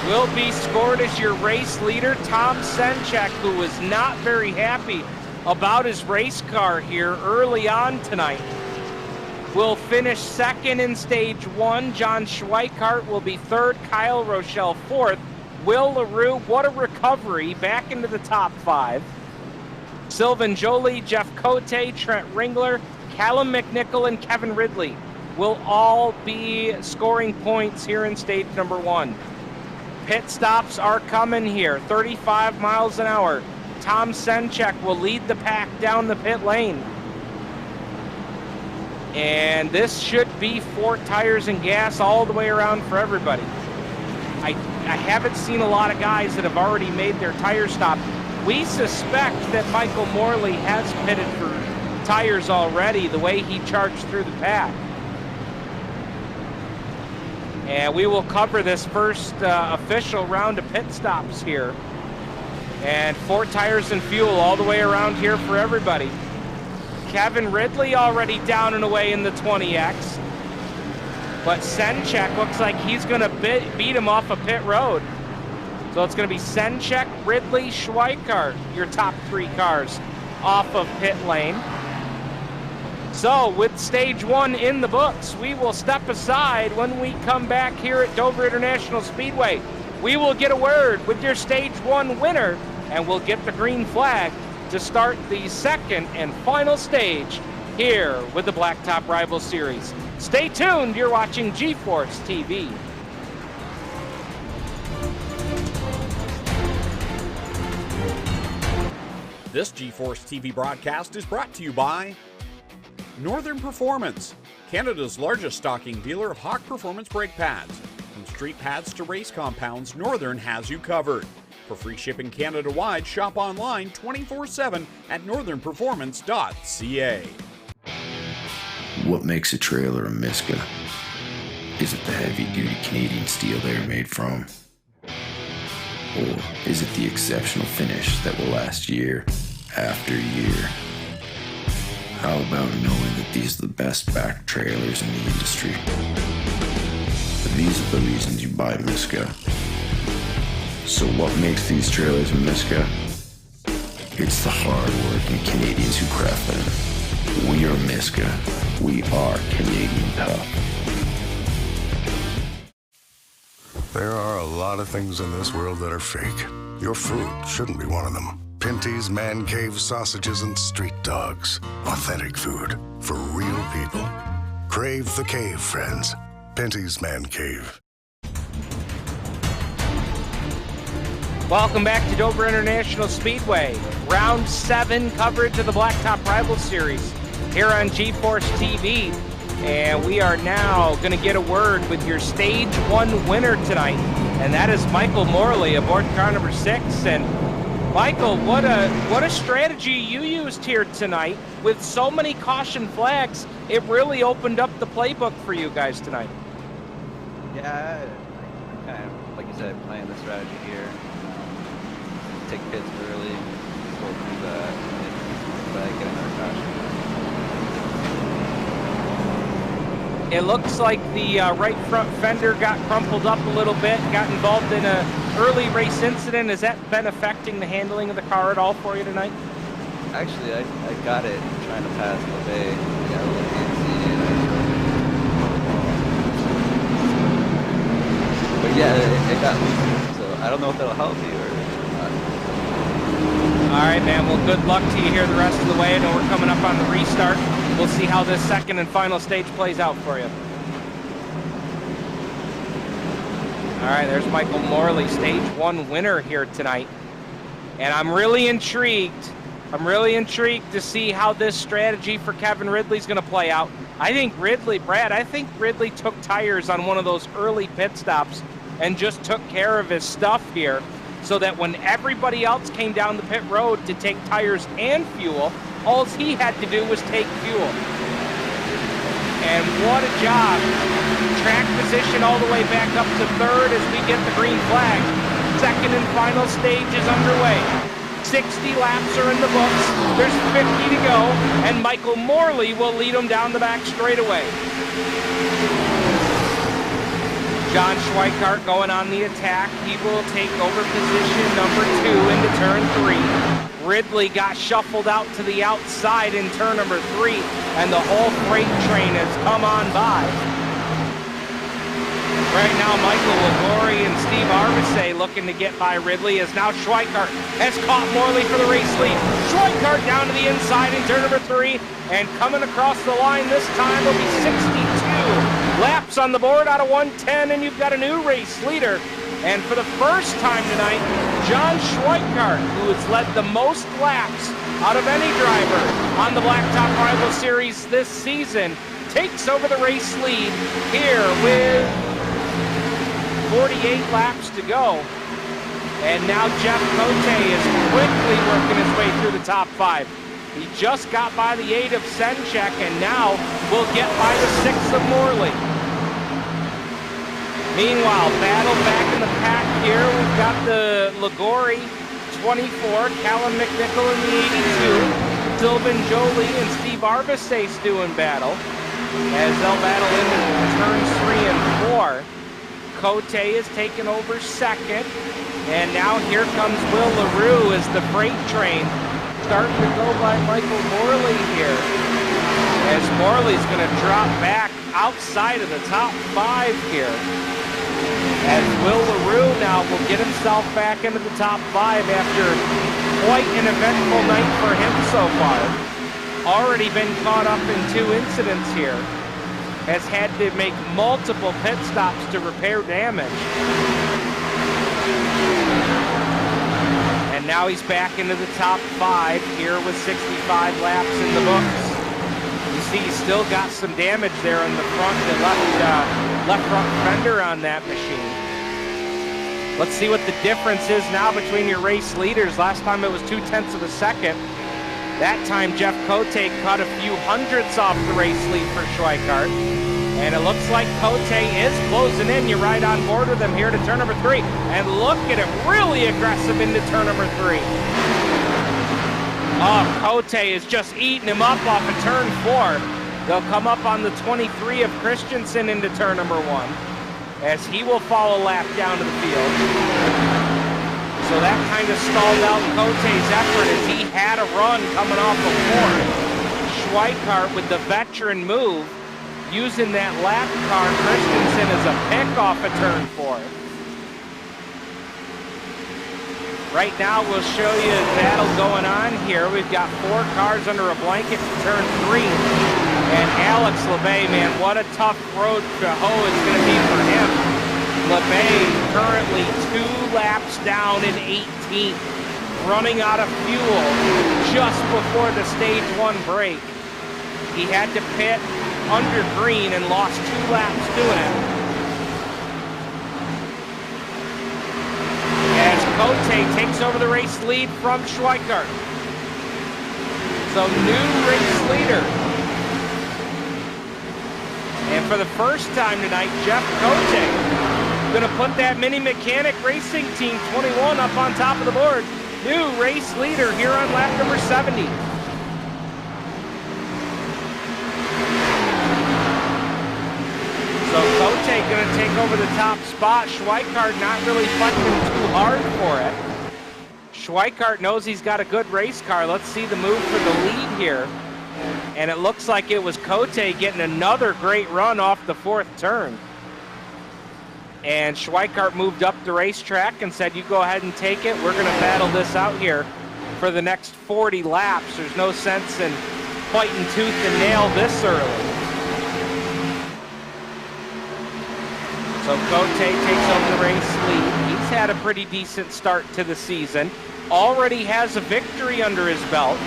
will be scored as your race leader. Tom Senchek, who was not very happy about his race car here early on tonight, will finish second in stage 1. John Schweikart will be third. Kyle Rochelle fourth. Will LaRue, what a recovery, back into the top 5. Sylvan Jolie, Jeff Cote, Trent Ringler, Callum McNichol, and Kevin Ridley will all be scoring points here in stage number 1. Pit stops are coming here, 35 miles an hour. Tom Senchek will lead the pack down the pit lane. And this should be 4 tires and gas all the way around for everybody. I haven't seen a lot of guys that have already made their tire stop. We suspect that Michael Morley has pitted for tires already, the way he charged through the pack. And we will cover this first official round of pit stops here. And 4 tires and fuel all the way around here for everybody. Kevin Ridley already down and away in the 20X. But Senchek looks like he's going to beat him off of pit road. So it's going to be Senchek, Ridley, Schweikart, your top 3 cars off of pit lane. So with stage 1 in the books, we will step aside. When we come back here at Dover International Speedway, we will get a word with your stage 1 winner, and we'll get the green flag to start the second and final stage here with the Blacktop Rivalz Series. Stay tuned, you're watching G-Force TV. This G-Force TV broadcast is brought to you by Northern Performance, Canada's largest stocking dealer of Hawk Performance brake pads. From street pads to race compounds, Northern has you covered. For free shipping Canada-wide, shop online 24/7 at northernperformance.ca. What makes a trailer a Miska? Is it the heavy-duty Canadian steel they're made from? Or is it the exceptional finish that will last year after year? How about knowing that these are the best back trailers in the industry? But these are the reasons you buy Miska. So what makes these trailers a Miska? It's the hard-working Canadians who craft them. We are Miska. We are Canadian tough. There are a lot of things in this world that are fake. Your food shouldn't be one of them. Pinty's, man cave sausages, and street dogs. Authentic food for real people. Crave the cave, friends. Pinty's Man Cave. Welcome back to Dover International Speedway. Round 7 coverage of the Blacktop Rivalz Series here on GeForce TV. And we are now going to get a word with your Stage 1 winner tonight. And that is Michael Morley aboard car number 6. And Michael, what a strategy you used here tonight. With so many caution flags, it really opened up the playbook for you guys tonight. Yeah, I kind of, like you said, playing the strategy here. Take pits early, go through the get another caution. It looks like the right front fender got crumpled up a little bit, got involved in an early race incident. Has that been affecting the handling of the car at all for you tonight? Actually, I got it trying to pass LeVay. Got a little antsy. But yeah, it got loose, so I don't know if that'll help you or not. All right, man. Well, good luck to you here the rest of the way. I know we're coming up on the restart. We'll see how this second and final stage plays out for you. All right, there's Michael Morley, Stage 1 winner here tonight. And I'm really intrigued. I'm really intrigued to see how this strategy for Kevin Ridley's going to play out. I think Ridley took tires on one of those early pit stops and just took care of his stuff here so that when everybody else came down the pit road to take tires and fuel, all he had to do was take fuel. And what a job. Track position all the way back up to 3rd as we get the green flag. Second and final stage is underway. 60 laps are in the books. There's 50 to go, and Michael Morley will lead them down the back straightaway. John Schweikart going on the attack. He will take over position number 2 into turn 3. Ridley got shuffled out to the outside in turn number 3, and the whole freight train has come on by. Right now, Michael Lagori and Steve Arvise looking to get by Ridley, as now Schweikart has caught Morley for the race lead. Schweikart down to the inside in turn number 3, and coming across the line this time will be 62 laps on the board out of 110, and you've got a new race leader. And for the first time tonight, John Schweikart, who has led the most laps out of any driver on the Blacktop Rivalz Series this season, takes over the race lead here with 48 laps to go. And now Jeff Cote is quickly working his way through the top 5. He just got by the 8 of Senchek, and now will get by the 6 of Morley. Meanwhile, battle back in the pack here. We've got the Lagori 24, Callum McNichol in the 82, Sylvan Jolie and Steve Arvise doing battle as they'll battle into turns 3 and 4. Cote is taking over 2nd, and now here comes Will LaRue as the freight train starting to go by Michael Morley here, as Morley's going to drop back outside of the top 5 here. As Will LaRue now will get himself back into the top 5 after quite an eventful night for him so far. Already been caught up in 2 incidents here. Has had to make multiple pit stops to repair damage. And now he's back into the top 5 here with 65 laps in the books. You see he's still got some damage there on the front, the left front fender on that machine. Let's see what the difference is now between your race leaders. Last time it was 0.2 of a second. That time Jeff Cote cut a few hundredths off the race lead for Schweikart. And it looks like Cote is closing in. You're right on board with him here to turn number 3. And look at him, really aggressive into turn number 3. Oh, Cote is just eating him up off of turn 4. They'll come up on the 23 of Christensen into turn number 1, as he will follow a lap down to the field. So that kind of stalled out Cote's effort as he had a run coming off of 4th. Schweikart with the veteran move, using that lap car, Christensen as a pick off of turn 4. Right now, we'll show you a battle going on here. We've got 4 cars under a blanket to turn 3. And Alex LeBay, man, what a tough road to hoe it's going to be for him. LeBay currently 2 laps down in 18th, running out of fuel just before the stage 1 break. He had to pit under green and lost 2 laps doing it. As Cote takes over the race lead from Schweikart. So new race leader. And for the first time tonight, Jeff Cote gonna put that Mini Mechanic Racing Team 21 up on top of the board. New race leader here on lap number 70. So Cote gonna take over the top spot. Schweikart not really fighting too hard for it. Schweikart knows he's got a good race car. Let's see the move for the lead here. And it looks like it was Cote getting another great run off the 4th turn. And Schweikart moved up the racetrack and said, you go ahead and take it. We're gonna battle this out here for the next 40 laps. There's no sense in fighting tooth and nail this early. So Cote takes over the race lead. He's had a pretty decent start to the season. Already has a victory under his belt.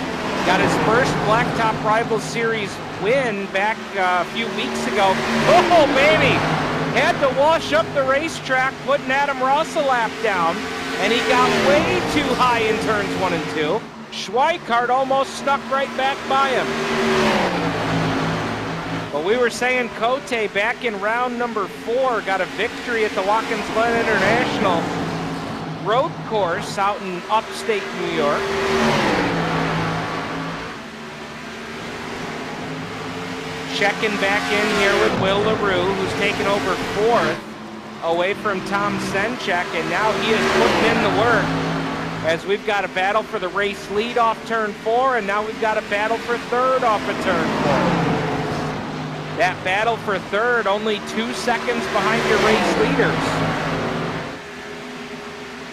Got his first Blacktop Rivalz Series win back a few weeks ago. Oh, baby! Had to wash up the racetrack, putting Adam Ross a lap down, and he got way too high in turns 1 and 2. Schweikart almost stuck right back by him. But we were saying Cote back in round number 4 got a victory at the Watkins Glen International road course out in upstate New York. Checking back in here with Will LaRue, who's taken over 4th away from Tom Senchek, and now he is putting in the work as we've got a battle for the race lead off turn 4, and now we've got a battle for 3rd off of turn 4. That battle for 3rd, only 2 seconds behind your race leaders.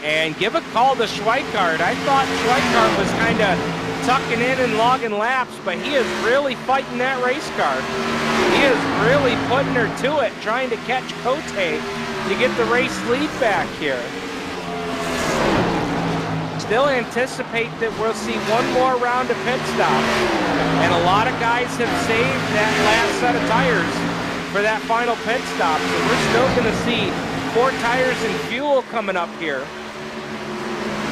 And give a call to Schweikart. I thought Schweikart was kind of tucking in and logging laps, but he is really fighting that race car. He is really putting her to it, trying to catch Cote to get the race lead back here. Still anticipate that we'll see one more round of pit stops. And a lot of guys have saved that last set of tires for that final pit stop. So we're still gonna see 4 tires and fuel coming up here.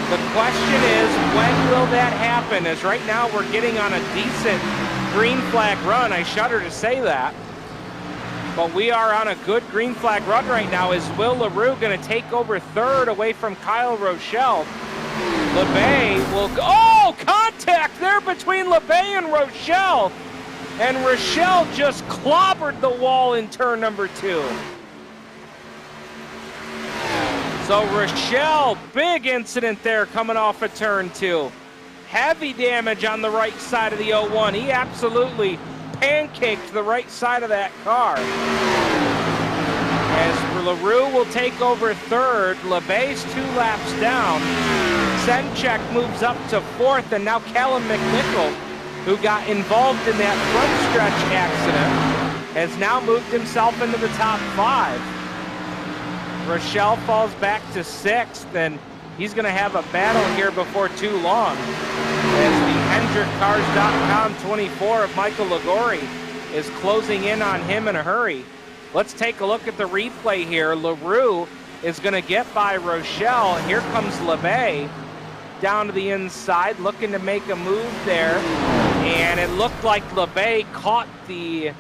The question is, when will that happen? As right now we're getting on a decent green flag run. I shudder to say that. But we are on a good green flag run right now. Is Will LaRue gonna take over 3rd away from Kyle Rochelle? LeBay will go, oh, contact there between LeBay and Rochelle. And Rochelle just clobbered the wall in turn number 2. So Rochelle, big incident there coming off of turn 2. Heavy damage on the right side of the 01. He absolutely pancaked the right side of that car. As LaRue will take over 3rd, LeBay's 2 laps down. Senchek moves up to 4th, and now Callum McNichol, who got involved in that front stretch accident, has now moved himself into the top 5. Rochelle falls back to 6th, and he's going to have a battle here before too long, as the HendrickCars.com 24 of Michael Ligori is closing in on him in a hurry. Let's take a look at the replay here. LaRue is going to get by Rochelle. Here comes LeBay down to the inside, looking to make a move there, and it looked like LeBay caught the...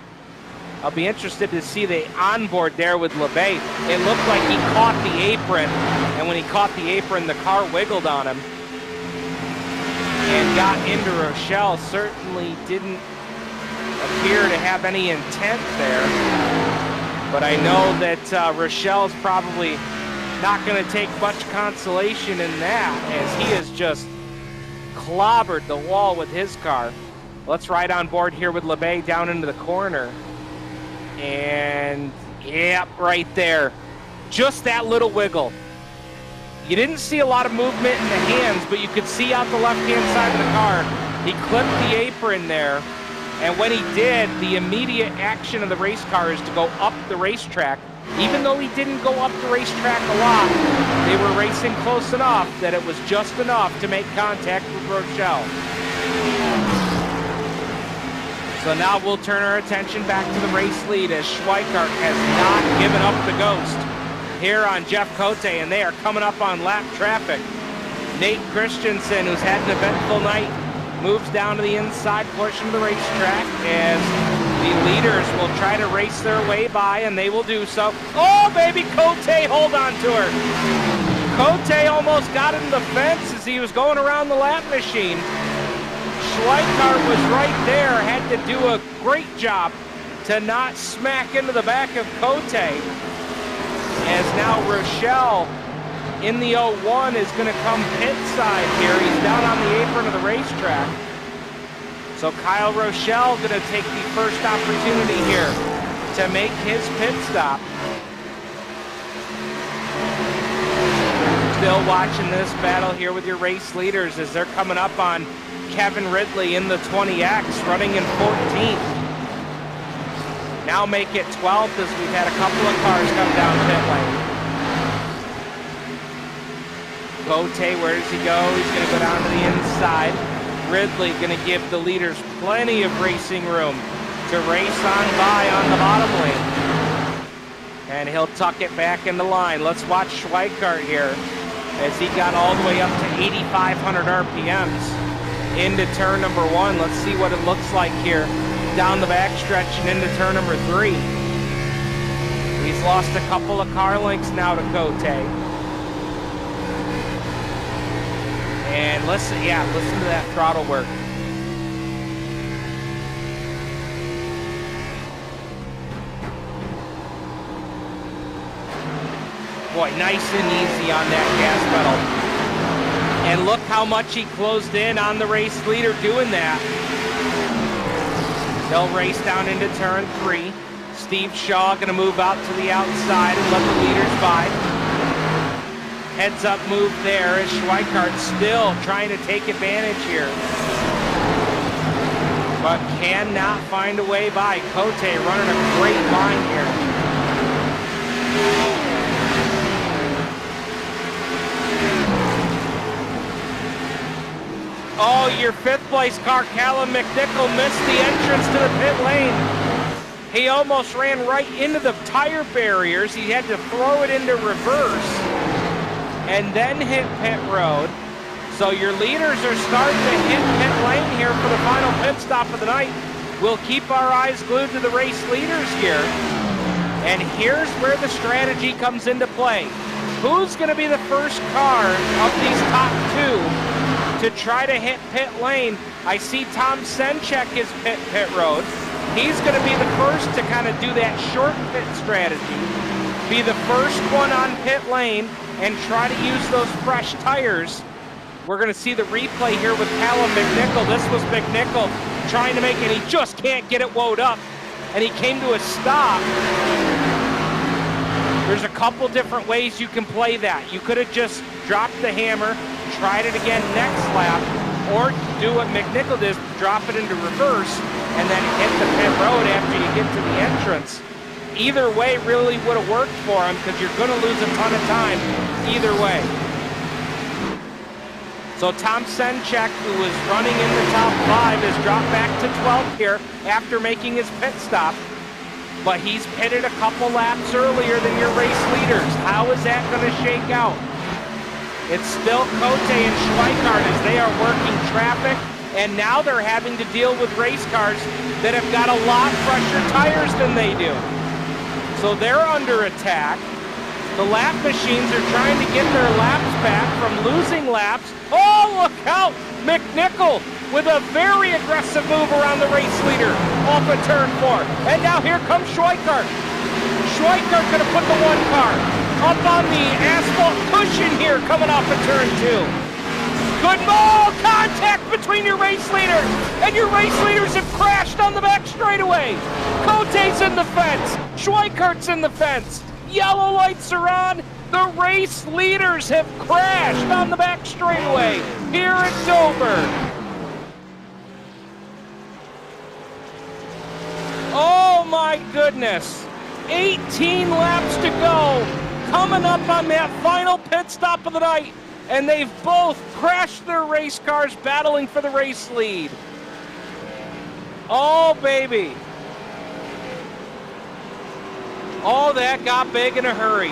I'll be interested to see the onboard there with LeBay. It looked like he caught the apron, and when he caught the apron, the car wiggled on him and got into Rochelle. Certainly didn't appear to have any intent there, but I know that Rochelle's probably not going to take much consolation in that, as he has just clobbered the wall with his car. Let's ride on board here with LeBay down into the corner. And, yep, right there. Just that little wiggle. You didn't see a lot of movement in the hands, but you could see out the left-hand side of the car. He clipped the apron there. And when he did, the immediate action of the race car is to go up the racetrack. Even though he didn't go up the racetrack a lot, they were racing close enough that it was just enough to make contact with Rochelle. So now we'll turn our attention back to the race lead as Schweikart has not given up the ghost here on Jeff Cote, and they are coming up on lap traffic. Nate Christensen, who's had an eventful night, moves down to the inside portion of the racetrack as the leaders will try to race their way by, and they will do so. Oh, baby, Cote, hold on to her. Cote almost got in the fence as he was going around the lap machine. Schweikart was right there, had to do a great job to not smack into the back of Cote. As now Rochelle in the 01 is going to come pit side here. He's down on the apron of the racetrack. So Kyle Rochelle going to take the first opportunity here to make his pit stop. Still watching this battle here with your race leaders as they're coming up on Kevin Ridley in the 20X, running in 14th. Now make it 12th as we've had a couple of cars come down pit lane. Cote, where does he go? He's going to go down to the inside. Ridley going to give the leaders plenty of racing room to race on by on the bottom lane. And he'll tuck it back into line. Let's watch Schweikart here as he got all the way up to 8,500 RPMs into turn number 1. Let's see what it looks like here down the backstretch and into turn number 3. He's lost a couple of car lengths now to Cote. And listen to that throttle work. Boy, nice and easy on that gas pedal. And look how much he closed in on the race leader doing that. They'll race down into turn 3. Steve Shaw gonna move out to the outside and let the leaders by. Heads up move there as Schweikart still trying to take advantage here. But cannot find a way by. Cote running a great line here. Oh, your 5th place car, Callum McNichol, missed the entrance to the pit lane. He almost ran right into the tire barriers. He had to throw it into reverse and then hit pit road. So your leaders are starting to hit pit lane here for the final pit stop of the night. We'll keep our eyes glued to the race leaders here. And here's where the strategy comes into play. Who's going to be the first car of these top 2 to try to hit pit lane? I see Tom Senchek is pit road. He's going to be the first to kind of do that short pit strategy. Be the first one on pit lane and try to use those fresh tires. We're going to see the replay here with Callum McNichol. This was McNichol trying to make it. He just can't get it wound up. And he came to a stop. There's a couple different ways you can play that. You could have just dropped the hammer, tried it again next lap, or do what McNichol did, drop it into reverse, and then hit the pit road after you get to the entrance. Either way really would have worked for him because you're going to lose a ton of time either way. So Tom Senchek, who was running in the top 5, has dropped back to 12th here after making his pit stop. But he's pitted a couple laps earlier than your race leaders. How is that going to shake out? It's still Cote and Schweikart as they are working traffic, and now they're having to deal with race cars that have got a lot fresher tires than they do. So they're under attack. The lap machines are trying to get their laps back from losing laps. Oh, look out! McNichol with a very aggressive move around the race leader off of turn 4. And now here comes Schweikart. Schweikart gonna put the 1 car up on the asphalt cushion here coming off of turn 2. Good ball! Contact between your race leaders! And your race leaders have crashed on the back straightaway! Cote's in the fence! Schweikart's in the fence! Yellow lights are on! The race leaders have crashed on the back straightaway here at Dover! my goodness. 18 laps to go. Coming up on that final pit stop of the night. And they've both crashed their race cars battling for the race lead. Oh, baby. Oh, that got big in a hurry.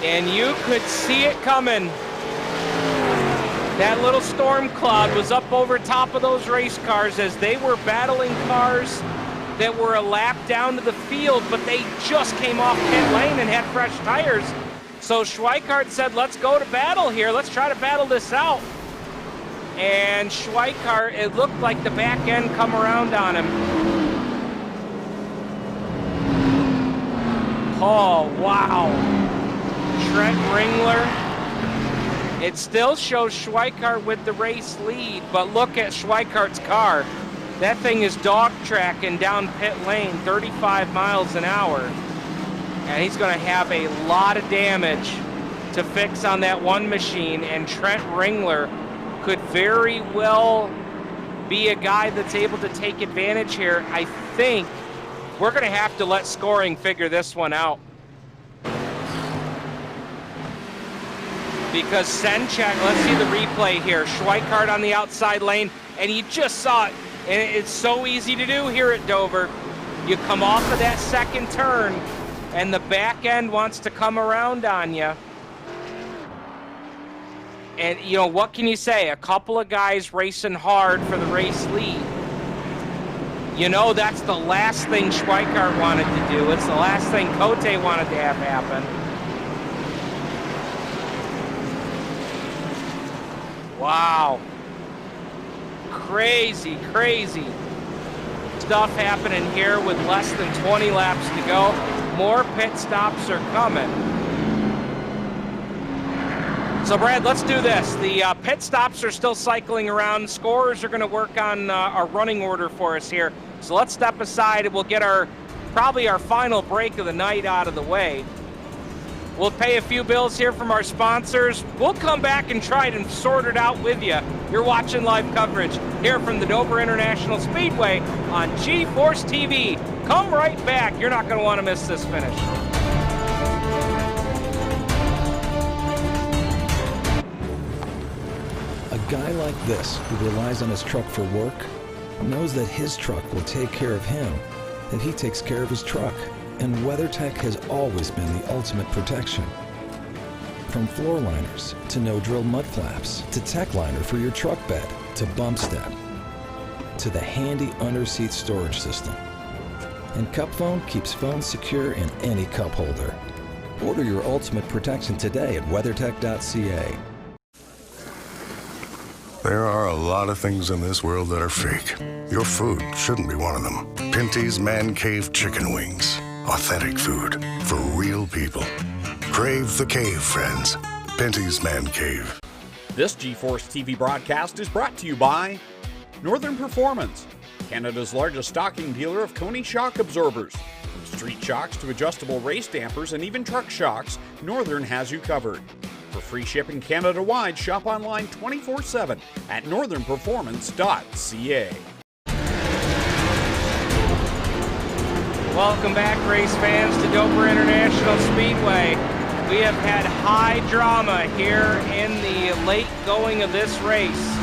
And you could see it coming. That little storm cloud was up over top of those race cars as they were battling cars that were a lap down to the field, but they just came off pit lane and had fresh tires. So Schweikart said, let's go to battle here. Let's try to battle this out. And Schweikart, it looked like the back end come around on him. Oh, wow. Trent Ringler. It still shows Schweikart with the race lead, but look at Schweikart's car. That thing is dog tracking down pit lane 35 miles an hour. And he's going to have a lot of damage to fix on that one machine. And Trent Ringler could very well be a guy that's able to take advantage here. I think we're going to have to let scoring figure this one out. Because Senchek, let's see the replay here. Schweikart on the outside lane, and you just saw it. And it's so easy to do here at Dover. You come off of that second turn, and the back end wants to come around on you. And, you know, what can you say? A couple of guys racing hard for the race lead. You know, that's the last thing Schweikart wanted to do. It's the last thing Cote wanted to have happen. Wow. Crazy, crazy stuff happening here with less than 20 laps to go. More pit stops are coming. So, Brad, let's do this. The pit stops are still cycling around. Scorers are going to work on our running order for us here. So let's step aside and we'll get probably our final break of the night out of the way. We'll pay a few bills here from our sponsors. We'll come back and try to sort it out with you. You're watching live coverage here from the Dover International Speedway on G-Force TV. Come right back. You're not going to want to miss this finish. A guy like this, who relies on his truck for work, knows that his truck will take care of him, that he takes care of his truck. And WeatherTech has always been the ultimate protection. From floor liners to no-drill mud flaps to tech liner for your truck bed to bump step to the handy under-seat storage system. And Cup Phone keeps phones secure in any cup holder. Order your ultimate protection today at WeatherTech.ca. There are a lot of things in this world that are fake. Your food shouldn't be one of them. Pinty's Man Cave Chicken Wings. Authentic food for real people. Crave the cave, friends. Pinty's Man Cave. This G-Force TV broadcast is brought to you by Northern Performance, Canada's largest stocking dealer of Koni shock absorbers. From street shocks to adjustable race dampers and even truck shocks, Northern has you covered. For free shipping Canada-wide, shop online 24/7 at northernperformance.ca. Welcome back, race fans, to Dover International Speedway. We have had high drama here in the late going of this race.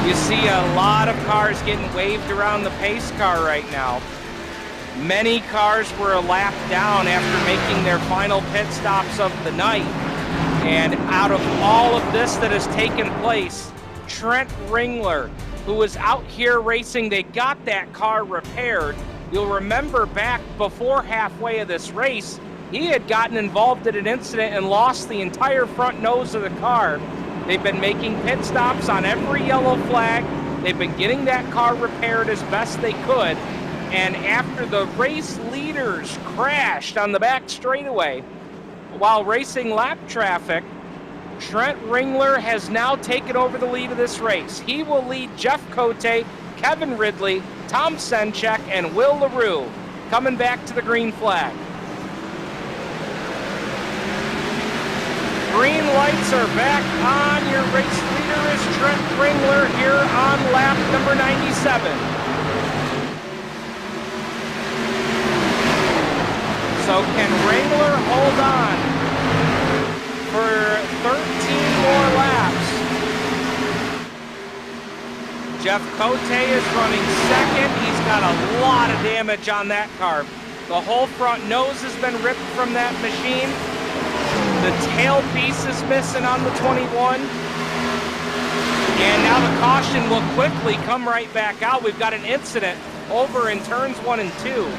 You see a lot of cars getting waved around the pace car right now. Many cars were a lap down after making their final pit stops of the night. And out of all of this that has taken place, Trent Ringler, who was out here racing, they got that car repaired. You'll remember back before halfway of this race, he had gotten involved in an incident and lost the entire front nose of the car. They've been making pit stops on every yellow flag. They've been getting that car repaired as best they could. And after the race leaders crashed on the back straightaway while racing lap traffic, Trent Ringler has now taken over the lead of this race. He will lead Jeff Cote, Kevin Ridley, Tom Senchek, and Will LaRue coming back to the green flag. Green lights are back on. Your race leader is Trent Ringler here on lap number 97. So can Ringler hold on for 13 more laps? Jeff Cote is running second. He's got a lot of damage on that car. The whole front nose has been ripped from that machine. The tailpiece is missing on the 21. And now the caution will quickly come right back out. We've got an incident over in turns 1 and 2.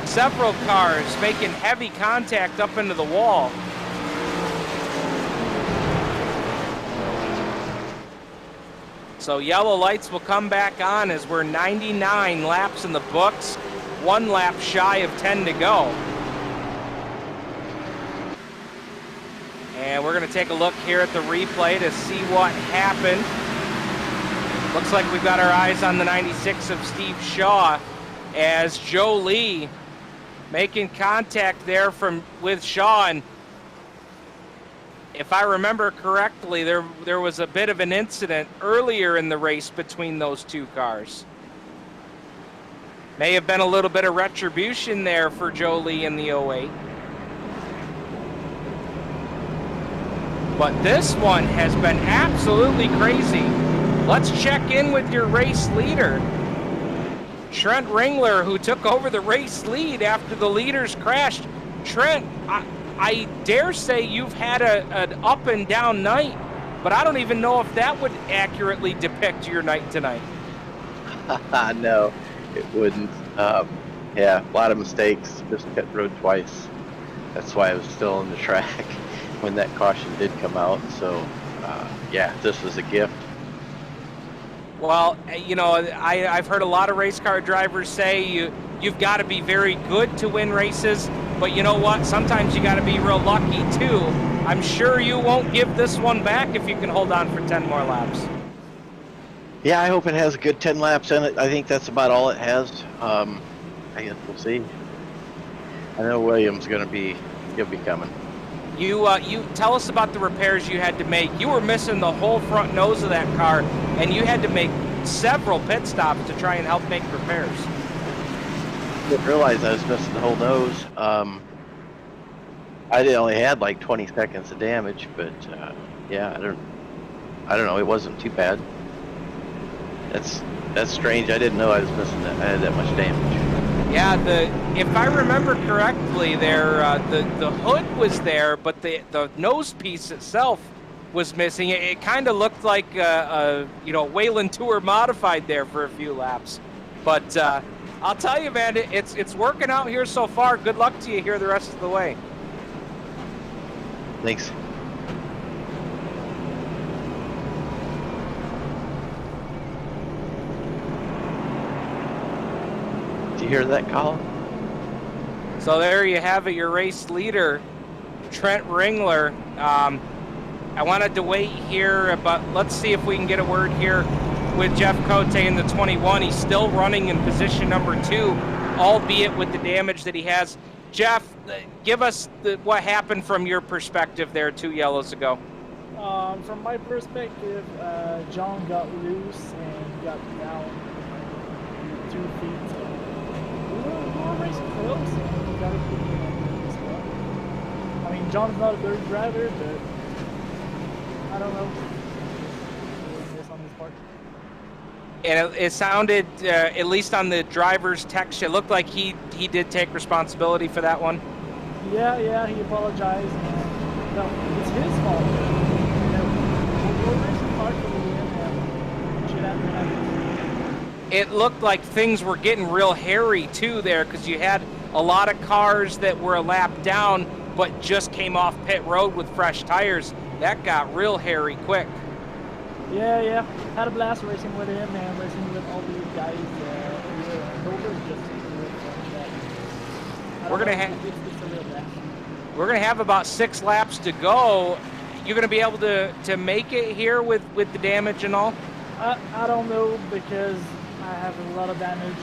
Several cars making heavy contact up into the wall. So yellow lights will come back on as we're 99 laps in the books, 1 lap shy of 10 to go. And we're going to take a look here at the replay to see what happened. Looks like we've got our eyes on the 96 of Steve Shaw as Joe Lee making contact there with Shaw. And if I remember correctly, there was a bit of an incident earlier in the race between those two cars. May have been a little bit of retribution there for Joe Lee in the 08. But this one has been absolutely crazy. Let's check in with your race leader, Trent Ringler, who took over the race lead after the leaders crashed. Trent, I dare say you've had an up and down night, but I don't even know if that would accurately depict your night tonight. No, it wouldn't. Yeah, a lot of mistakes. Just cut road twice. That's why I was still on the track when that caution did come out. So, yeah, this was a gift. Well, you know, I've heard a lot of race car drivers say you've got to be very good to win races, but you know what? Sometimes you got to be real lucky too. I'm sure you won't give this one back if you can hold on for 10 more laps. Yeah, I hope it has a good 10 laps in it. I think that's about all it has. I guess we'll see. I know Williams he'll be coming. You tell us about the repairs you had to make. You were missing the whole front nose of that car, and you had to make several pit stops to try and help make repairs. I didn't realize I was missing the whole nose. I only had like 20 seconds of damage, but yeah, I don't know. It wasn't too bad. That's strange. I didn't know I was missing that. I had that much damage. Yeah, if I remember correctly, the hood was there, but the nose piece itself was missing. It kind of looked like Wayland Tour modified there for a few laps. But I'll tell you, man, it's working out here so far. Good luck to you here the rest of the way. Thanks. Did you hear that, Colin? So there you have it, your race leader, Trent Ringler. I wanted to wait here, but let's see if we can get a word here with Jeff Cote in the 21. He's still running in position number 2, albeit with the damage that he has. Jeff, give us what happened from your perspective there 2 yellows ago. From my perspective, John got loose and got down 2 feet. We were racing close, and we got a good win as well. I mean, John's not a dirty driver, but I don't know. This on his part. And it sounded, at least on the driver's text, it looked like he did take responsibility for that one. Yeah, he apologized. No, it's his fault. We're racing hard for the win, and shit happened. It looked like things were getting real hairy too there, because you had a lot of cars that were a lap down but just came off pit road with fresh tires. That got real hairy quick. Yeah. Had a blast racing with him and racing with all these guys. We're gonna have about 6 laps to go. You're gonna be able to make it here with the damage and all? I don't know, because I have a lot of damage and the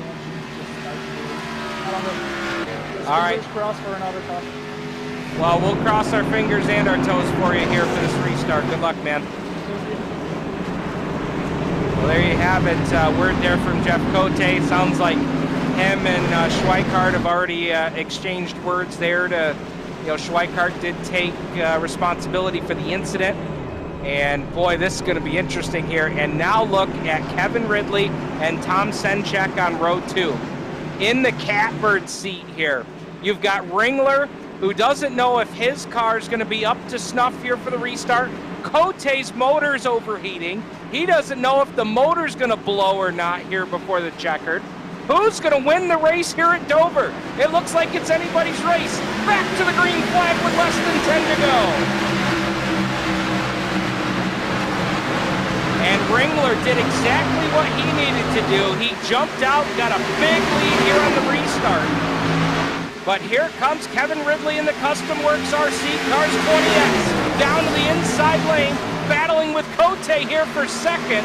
engine just starts to, I don't know. Just all right. Cross for another car. Well, we'll cross our fingers and our toes for you here for this restart. Good luck, man. Well, there you have it. Word there from Jeff Cote. Sounds like him and Schweikart have already exchanged words there. Schweikart did take responsibility for the incident. And boy, this is going to be interesting here. And now look at Kevin Ridley and Tom Senchek on row 2. In the catbird seat here, you've got Ringler, who doesn't know if his car is going to be up to snuff here for the restart. Cote's motor's overheating. He doesn't know if the motor's going to blow or not here before the checkered. Who's going to win the race here at Dover? It looks like it's anybody's race. Back to the green flag with less than 10 to go. And Ringler did exactly what he needed to do. He jumped out, got a big lead here on the restart. But here comes Kevin Ridley in the Custom Works RC Cars 20X. Down to the inside lane, battling with Cote here for second.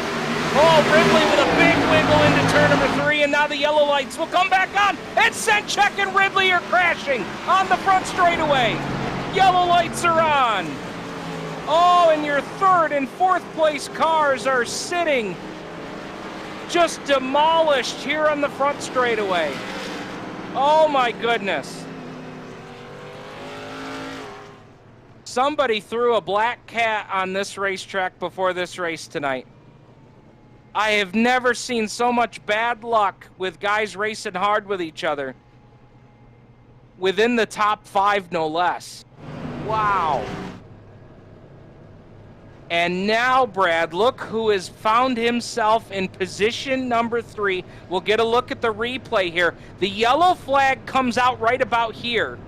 Oh, Ridley with a big wiggle into turn number 3, and now the yellow lights will come back on. And Senchek and Ridley are crashing on the front straightaway. Yellow lights are on. Oh, and your third and fourth place cars are sitting just demolished here on the front straightaway. Oh my goodness. Somebody threw a black cat on this racetrack before this race tonight. I have never seen so much bad luck with guys racing hard with each other. Within the top 5, no less. Wow. And now, Brad, look who has found himself in position number 3. We'll get a look at the replay here. The yellow flag comes out right about here.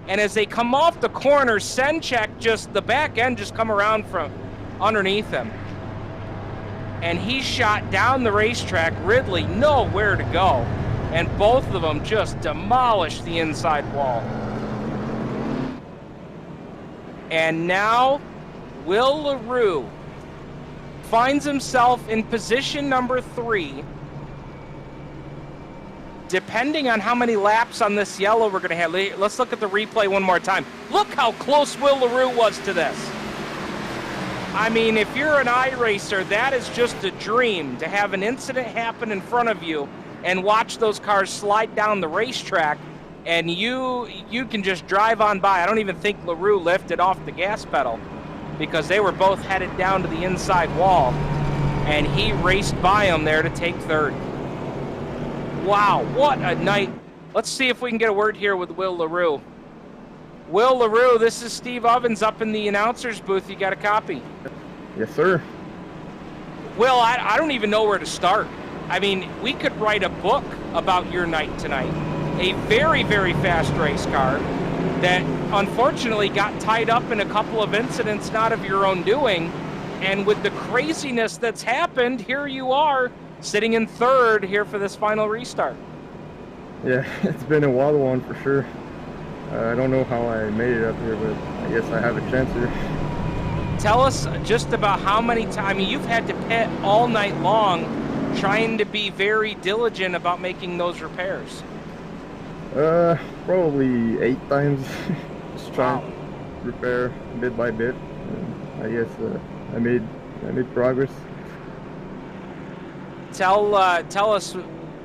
And as they come off the corner, Senchek the back end just come around from underneath him. And he shot down the racetrack. Ridley nowhere to go. And both of them just demolished the inside wall. And now Will LaRue finds himself in position number 3. Depending on how many laps on this yellow we're going to have, let's look at the replay one more time. Look how close Will LaRue was to this. I mean, if you're an iRacer, that is just a dream to have an incident happen in front of you and watch those cars slide down the racetrack, and you can just drive on by. I don't even think LaRue lifted off the gas pedal, because they were both headed down to the inside wall, and he raced by him there to take third. Wow, what a night. Let's see if we can get a word here with Will LaRue. Will LaRue, this is Steve Ovens up in the announcer's booth. You got a copy? Yes, sir. Will, I don't even know where to start. I mean, we could write a book about your night tonight. A very, very fast race car that unfortunately got tied up in a couple of incidents not of your own doing. And with the craziness that's happened, here you are sitting in third here for this final restart. Yeah, it's been a wild one for sure. I don't know how I made it up here, but I guess I have a chance here. Tell us just about how many times, I mean, you've had to pit all night long trying to be very diligent about making those repairs. Probably 8 times. Just trying to repair bit by bit. And I guess I made progress. Tell us,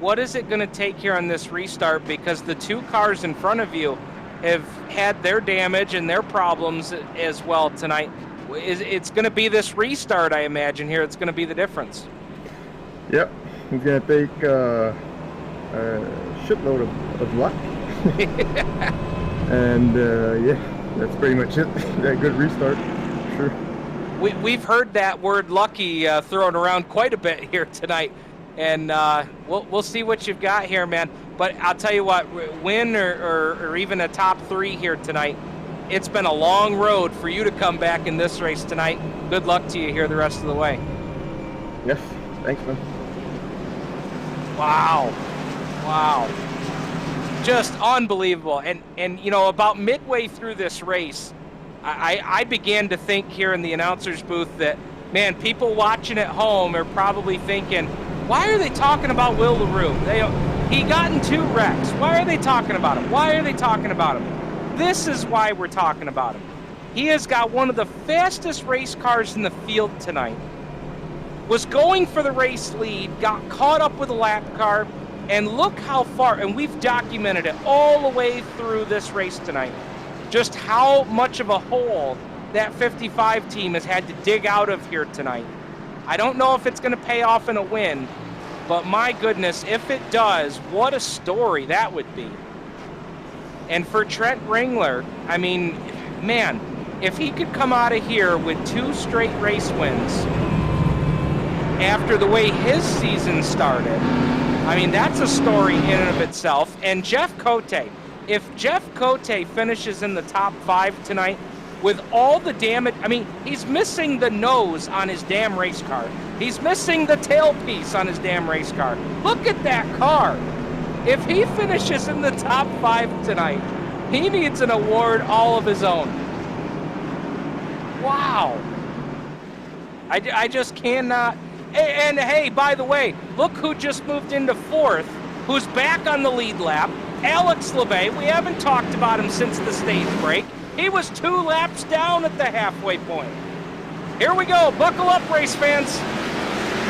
what is it going to take here on this restart? Because the 2 cars in front of you have had their damage and their problems as well tonight. It's going to be this restart, I imagine, here. It's going to be the difference. Yep. It's going to take a shitload of luck. And, yeah, that's pretty much it. That good restart, sure. We've heard that word lucky thrown around quite a bit here tonight. And we'll see what you've got here, man. But I'll tell you what, win or even a top 3 here tonight, it's been a long road for you to come back in this race tonight. Good luck to you here the rest of the way. Yes, thanks, man. Wow. Just unbelievable. And you know, about midway through this race, I began to think here in the announcer's booth that, man, people watching at home are probably thinking, why are they talking about Will LaRue? He got in 2 wrecks. Why are they talking about him? Why are they talking about him? This is why we're talking about him. He has got one of the fastest race cars in the field tonight. Was going for the race lead, got caught up with a lap car, and look how far, and we've documented it all the way through this race tonight, just how much of a hole that 55 team has had to dig out of here tonight. I don't know if it's going to pay off in a win, but my goodness, if it does, what a story that would be. And for Trent Ringler, I mean, man, if he could come out of here with 2 straight race wins after the way his season started, I mean, that's a story in and of itself. And Jeff Cote, if Jeff Cote finishes in the top 5 tonight with all the damage, I mean, he's missing the nose on his damn race car. He's missing the tailpiece on his damn race car. Look at that car. If he finishes in the top 5 tonight, he needs an award all of his own. Wow. I just cannot. And hey, by the way, look who just moved into 4th, who's back on the lead lap. Alex LeBay. We haven't talked about him since the stage break. He was 2 laps down at the halfway point. Here we go. Buckle up, race fans.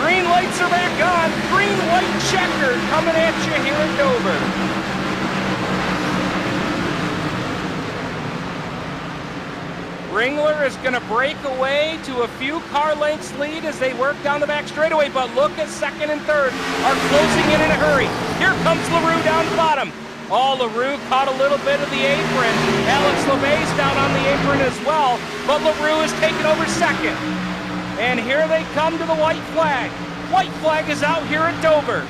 Green lights are back on. Green, white checker coming at you here at Dover. Ringler is going to break away to a few car lengths lead as they work down the back straightaway, but look at 2nd and 3rd are closing in a hurry. Here comes LaRue down the bottom. Oh, LaRue caught a little bit of the apron. Alex LeBay's down on the apron as well, but LaRue is taking over 2nd. And here they come to the white flag. White flag is out here at Dover.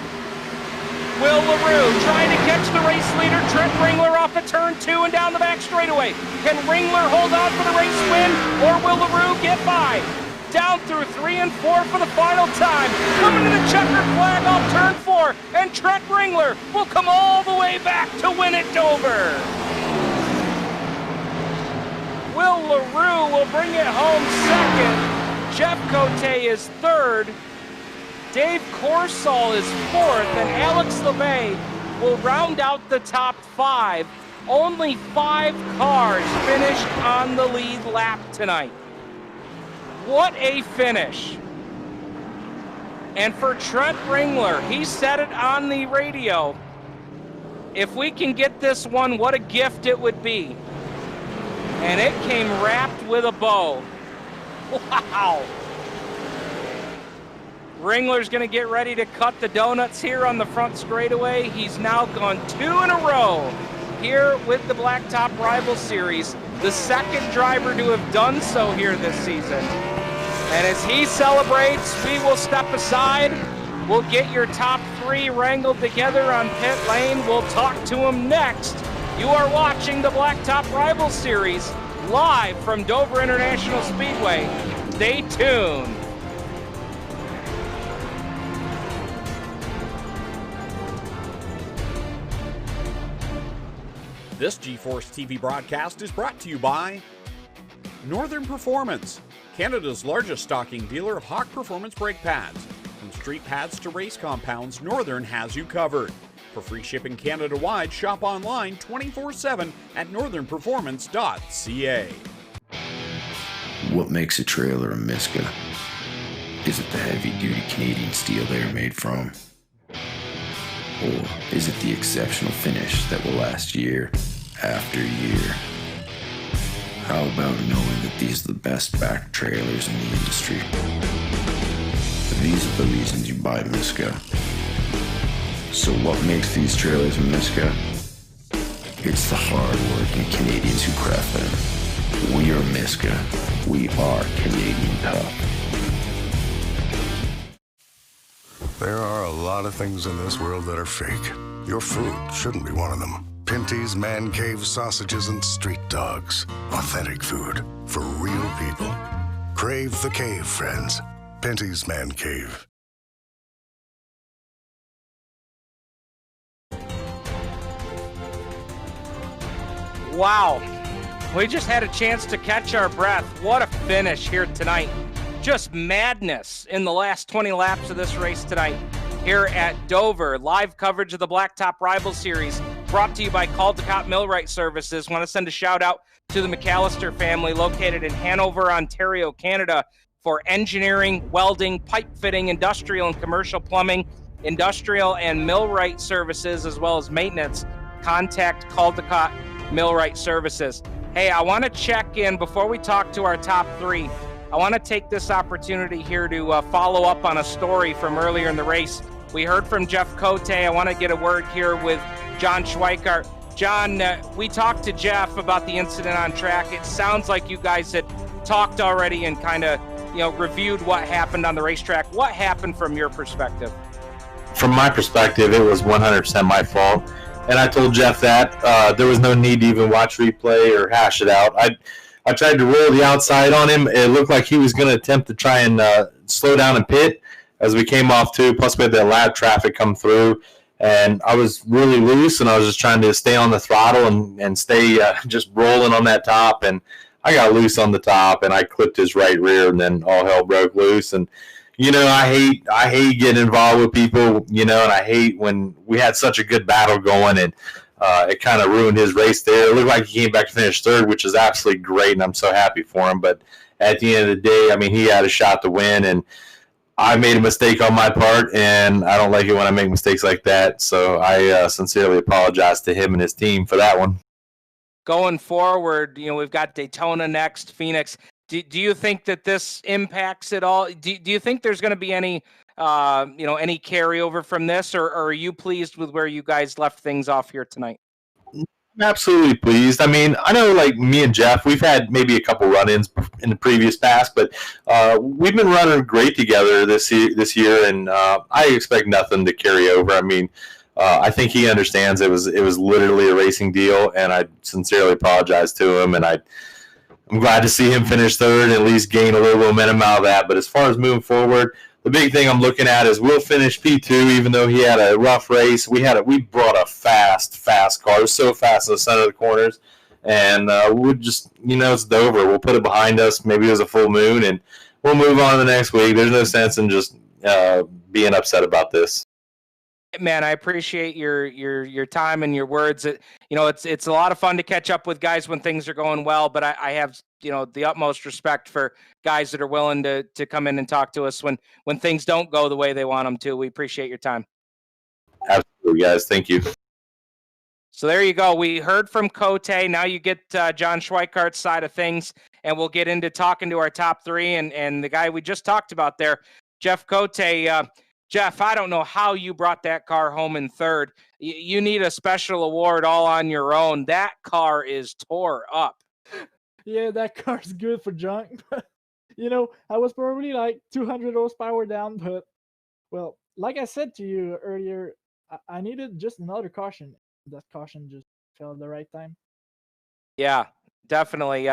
Will LaRue trying to catch the race leader, Trent Ringler, off of turn 2 and down the back straightaway. Can Ringler hold on for the race win, or will LaRue get by? Down through 3 and 4 for the final time. Coming to the checkered flag off turn 4, and Trent Ringler will come all the way back to win at Dover. Will LaRue will bring it home 2nd. Jeff Cote is 3rd. Dave Corsall is 4th, and Alex LeBay will round out the top 5. Only 5 cars finished on the lead lap tonight. What a finish. And for Trent Ringler, he said it on the radio. If we can get this one, what a gift it would be. And it came wrapped with a bow. Wow. Ringler's going to get ready to cut the donuts here on the front straightaway. He's now gone 2 in a row here with the Blacktop Rivalz Series, the 2nd driver to have done so here this season. And as he celebrates, we will step aside. We'll get your top 3 wrangled together on pit lane. We'll talk to him next. You are watching the Blacktop Rivalz Series live from Dover International Speedway. Stay tuned. This G-Force TV broadcast is brought to you by Northern Performance, Canada's largest stocking dealer of Hawk Performance brake pads. From street pads to race compounds, Northern has you covered. For free shipping Canada-wide, shop online 24/7 at northernperformance.ca. What makes a trailer a Miska? Is it the heavy-duty Canadian steel they are made from? Or is it the exceptional finish that will last year after year? How about knowing that these are the best back trailers in the industry? These are the reasons you buy Miska. So what makes these trailers a Miska? It's the hard-working Canadians who craft them. We are Miska. We are Canadian tough. There are a lot of things in this world that are fake. Your food shouldn't be one of them. Pinty's Man Cave sausages and street dogs. Authentic food for real people. Crave the cave, friends. Pinty's Man Cave. Wow. We just had a chance to catch our breath. What a finish here tonight. Just madness in the last 20 laps of this race tonight here at Dover. Live coverage of the Blacktop Rivalz Series brought to you by Caldecott Millwright Services. Want to send a shout out to the McAllister family located in Hanover, Ontario, Canada for engineering, welding, pipe fitting, industrial and commercial plumbing, industrial and millwright services, as well as maintenance. Contact Caldecott Millwright Services. Hey, I want to check in before we talk to our top three. I want to take this opportunity here to follow up on a story from earlier in the race. We heard from Jeff Cote. I want to get a word here with John Schweikart. John, we talked to Jeff about the incident on track. It sounds like you guys had talked already and kind of, reviewed what happened on the racetrack. What happened from your perspective? From my perspective, it was 100% my fault. And I told Jeff that there was no need to even watch replay or hash it out. I tried to roll the outside on him. It looked like he was going to attempt to try and slow down and pit as we came off too. Plus, we had that lab traffic come through. And I was really loose, and I was just trying to stay on the throttle and stay just rolling on that top. And I got loose on the top, and I clipped his right rear, and then all hell broke loose. And I hate getting involved with people, and I hate when we had such a good battle going, and it kind of ruined his race there. It looked like he came back to finish third, which is absolutely great, and I'm so happy for him. But at the end of the day, I mean, he had a shot to win, and I made a mistake on my part, and I don't like it when I make mistakes like that. So I sincerely apologize to him and his team for that one. Going forward, we've got Daytona next, Phoenix. Do you think that this impacts it all? Do you think there's going to be any carryover from this, or are you pleased with where you guys left things off here tonight? I'm absolutely pleased. I mean, I know, like me and Jeff, we've had maybe a couple run-ins in the previous past, but we've been running great together this year, and I expect nothing to carry over. I mean, I think he understands it was literally a racing deal, and I sincerely apologize to him, and I'm glad to see him finish third and at least gain a little momentum out of that. But as far as moving forward, the big thing I'm looking at is we'll finish P2, even though he had a rough race. We brought a fast car. It was so fast in the center of the corners. And we'll just, it's Dover. We'll put it behind us. Maybe it was a full moon, and we'll move on to the next week. There's no sense in just being upset about this. Man, I appreciate your time and your words. It's a lot of fun to catch up with guys when things are going well, but I have the utmost respect for guys that are willing to come in and talk to us when things don't go the way they want them to. We appreciate your time. Absolutely, guys. Thank you. So there you go. We heard from Cote. Now you get John Schweikart's side of things, and we'll get into talking to our top three and the guy we just talked about there, Jeff Cote. Jeff, I don't know how you brought that car home in third. You need a special award all on your own. That car is tore up. Yeah, that car's good for junk. I was probably like 200 horsepower down, but, well, like I said to you earlier, I needed just another caution. That caution just fell at the right time. Yeah, definitely.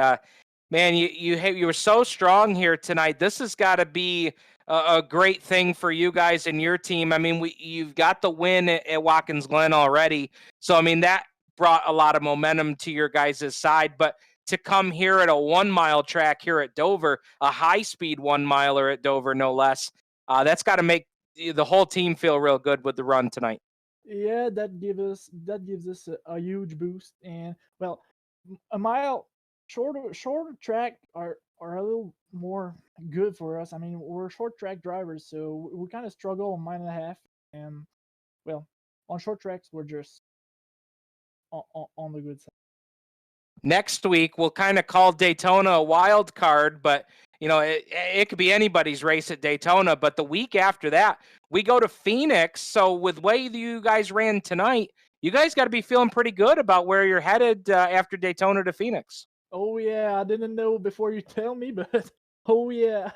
Man, you were so strong here tonight. This has got to be a great thing for you guys and your team. I mean, you've got the win at Watkins Glen already. So, I mean, that brought a lot of momentum to your guys' side. But to come here at a 1 mile track here at Dover, a high-speed 1 miler at Dover, no less, that's got to make the whole team feel real good with the run tonight. Yeah, that gives us a huge boost. And, well, a mile shorter track are a little more good for us. I mean, we're short track drivers, so we kind of struggle on 1.5 and, well, on short tracks we're just on the good side. Next week we'll kind of call Daytona a wild card, but it could be anybody's race at Daytona. But the week after that we go to Phoenix. So with the way you guys ran tonight, you guys got to be feeling pretty good about where you're headed after Daytona to Phoenix. Oh yeah, I didn't know before you tell me, but oh yeah,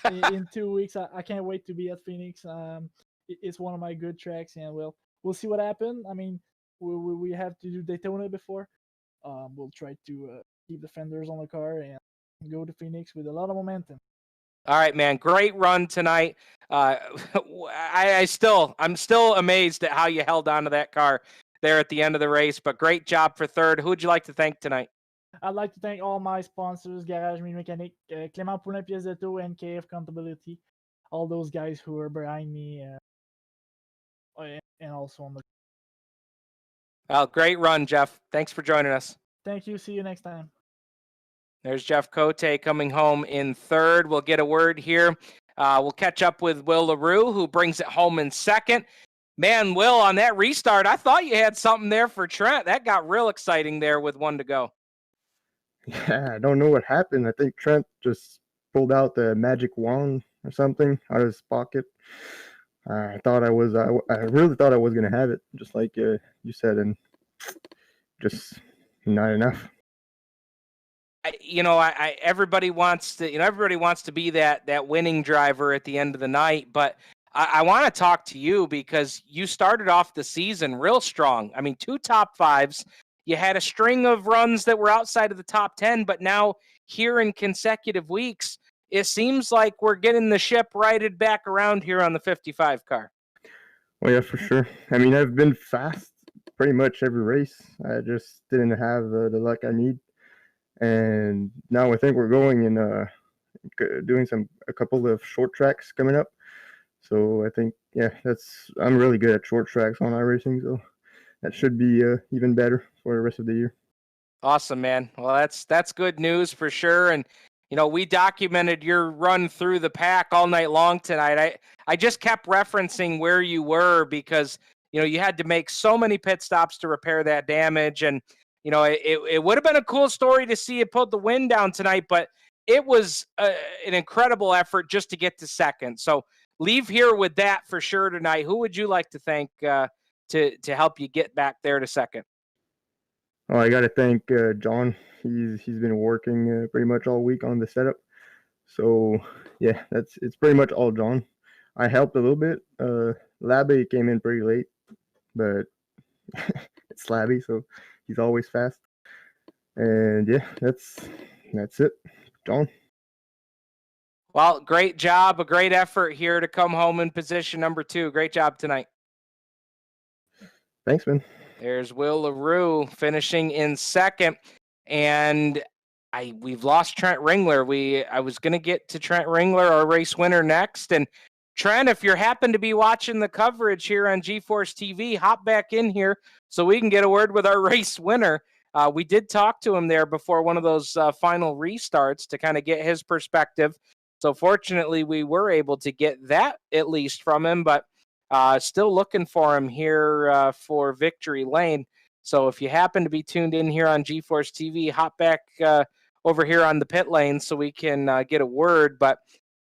in 2 weeks I can't wait to be at Phoenix. It's one of my good tracks, and we'll see what happens. I mean, we have to do Daytona before. We'll try to keep the fenders on the car and go to Phoenix with a lot of momentum. All right, man. Great run tonight. I'm still amazed at how you held on to that car there at the end of the race, but great job for third. Who would you like to thank tonight? I'd like to thank all my sponsors, Garage Mille Mécanique, Clément Poulin Pièces Auto, and KF Accountability, all those guys who are behind me, and also on the. Well, great run, Jeff. Thanks for joining us. Thank you. See you next time. There's Jeff Cote coming home in third. We'll get a word here. We'll catch up with Will LaRue, who brings it home in second. Man, Will, on that restart, I thought you had something there for Trent. That got real exciting there with 1 to go. Yeah, I don't know what happened. I think Trent just pulled out the magic wand or something out of his pocket. I really thought I was gonna have it, just like you said, and just not enough. Everybody wants to be that winning driver at the end of the night, but I want to talk to you because you started off the season real strong. I mean, 2 top 5s. You had a string of runs that were outside of the top 10, but now here in consecutive weeks, it seems like we're getting the ship righted back around here on the 55 car. Well, yeah, for sure. I mean, I've been fast pretty much every race. I just didn't have the luck I need. And now I think we're going and doing a couple of short tracks coming up. So I think, I'm really good at short tracks on iRacing, so that should be even better for the rest of the year. Awesome, man. Well, that's good news for sure. And we documented your run through the pack all night long tonight. I just kept referencing where you were because you had to make so many pit stops to repair that damage, and it would have been a cool story to see you put the win down tonight, but it was an incredible effort just to get to second. So leave here with that for sure tonight. Who would you like to thank to help you get back there to second? Oh, I got to thank John. He's been working pretty much all week on the setup. So yeah, it's pretty much all John. I helped a little bit. Labby came in pretty late, but it's Labby, so he's always fast. And yeah, that's it, John. Well, great job, a great effort here to come home in position number 2. Great job tonight. Thanks, man. There's Will LaRue finishing in second, and we've lost Trent Ringler. I was going to get to Trent Ringler, our race winner, next. And Trent, if you happen to be watching the coverage here on GeForce TV, hop back in here so we can get a word with our race winner. We did talk to him there before one of those final restarts to kind of get his perspective. So fortunately, we were able to get that at least from him, but still looking for him here for Victory Lane. So if you happen to be tuned in here on GeForce TV, hop back over here on the pit lane so we can get a word. But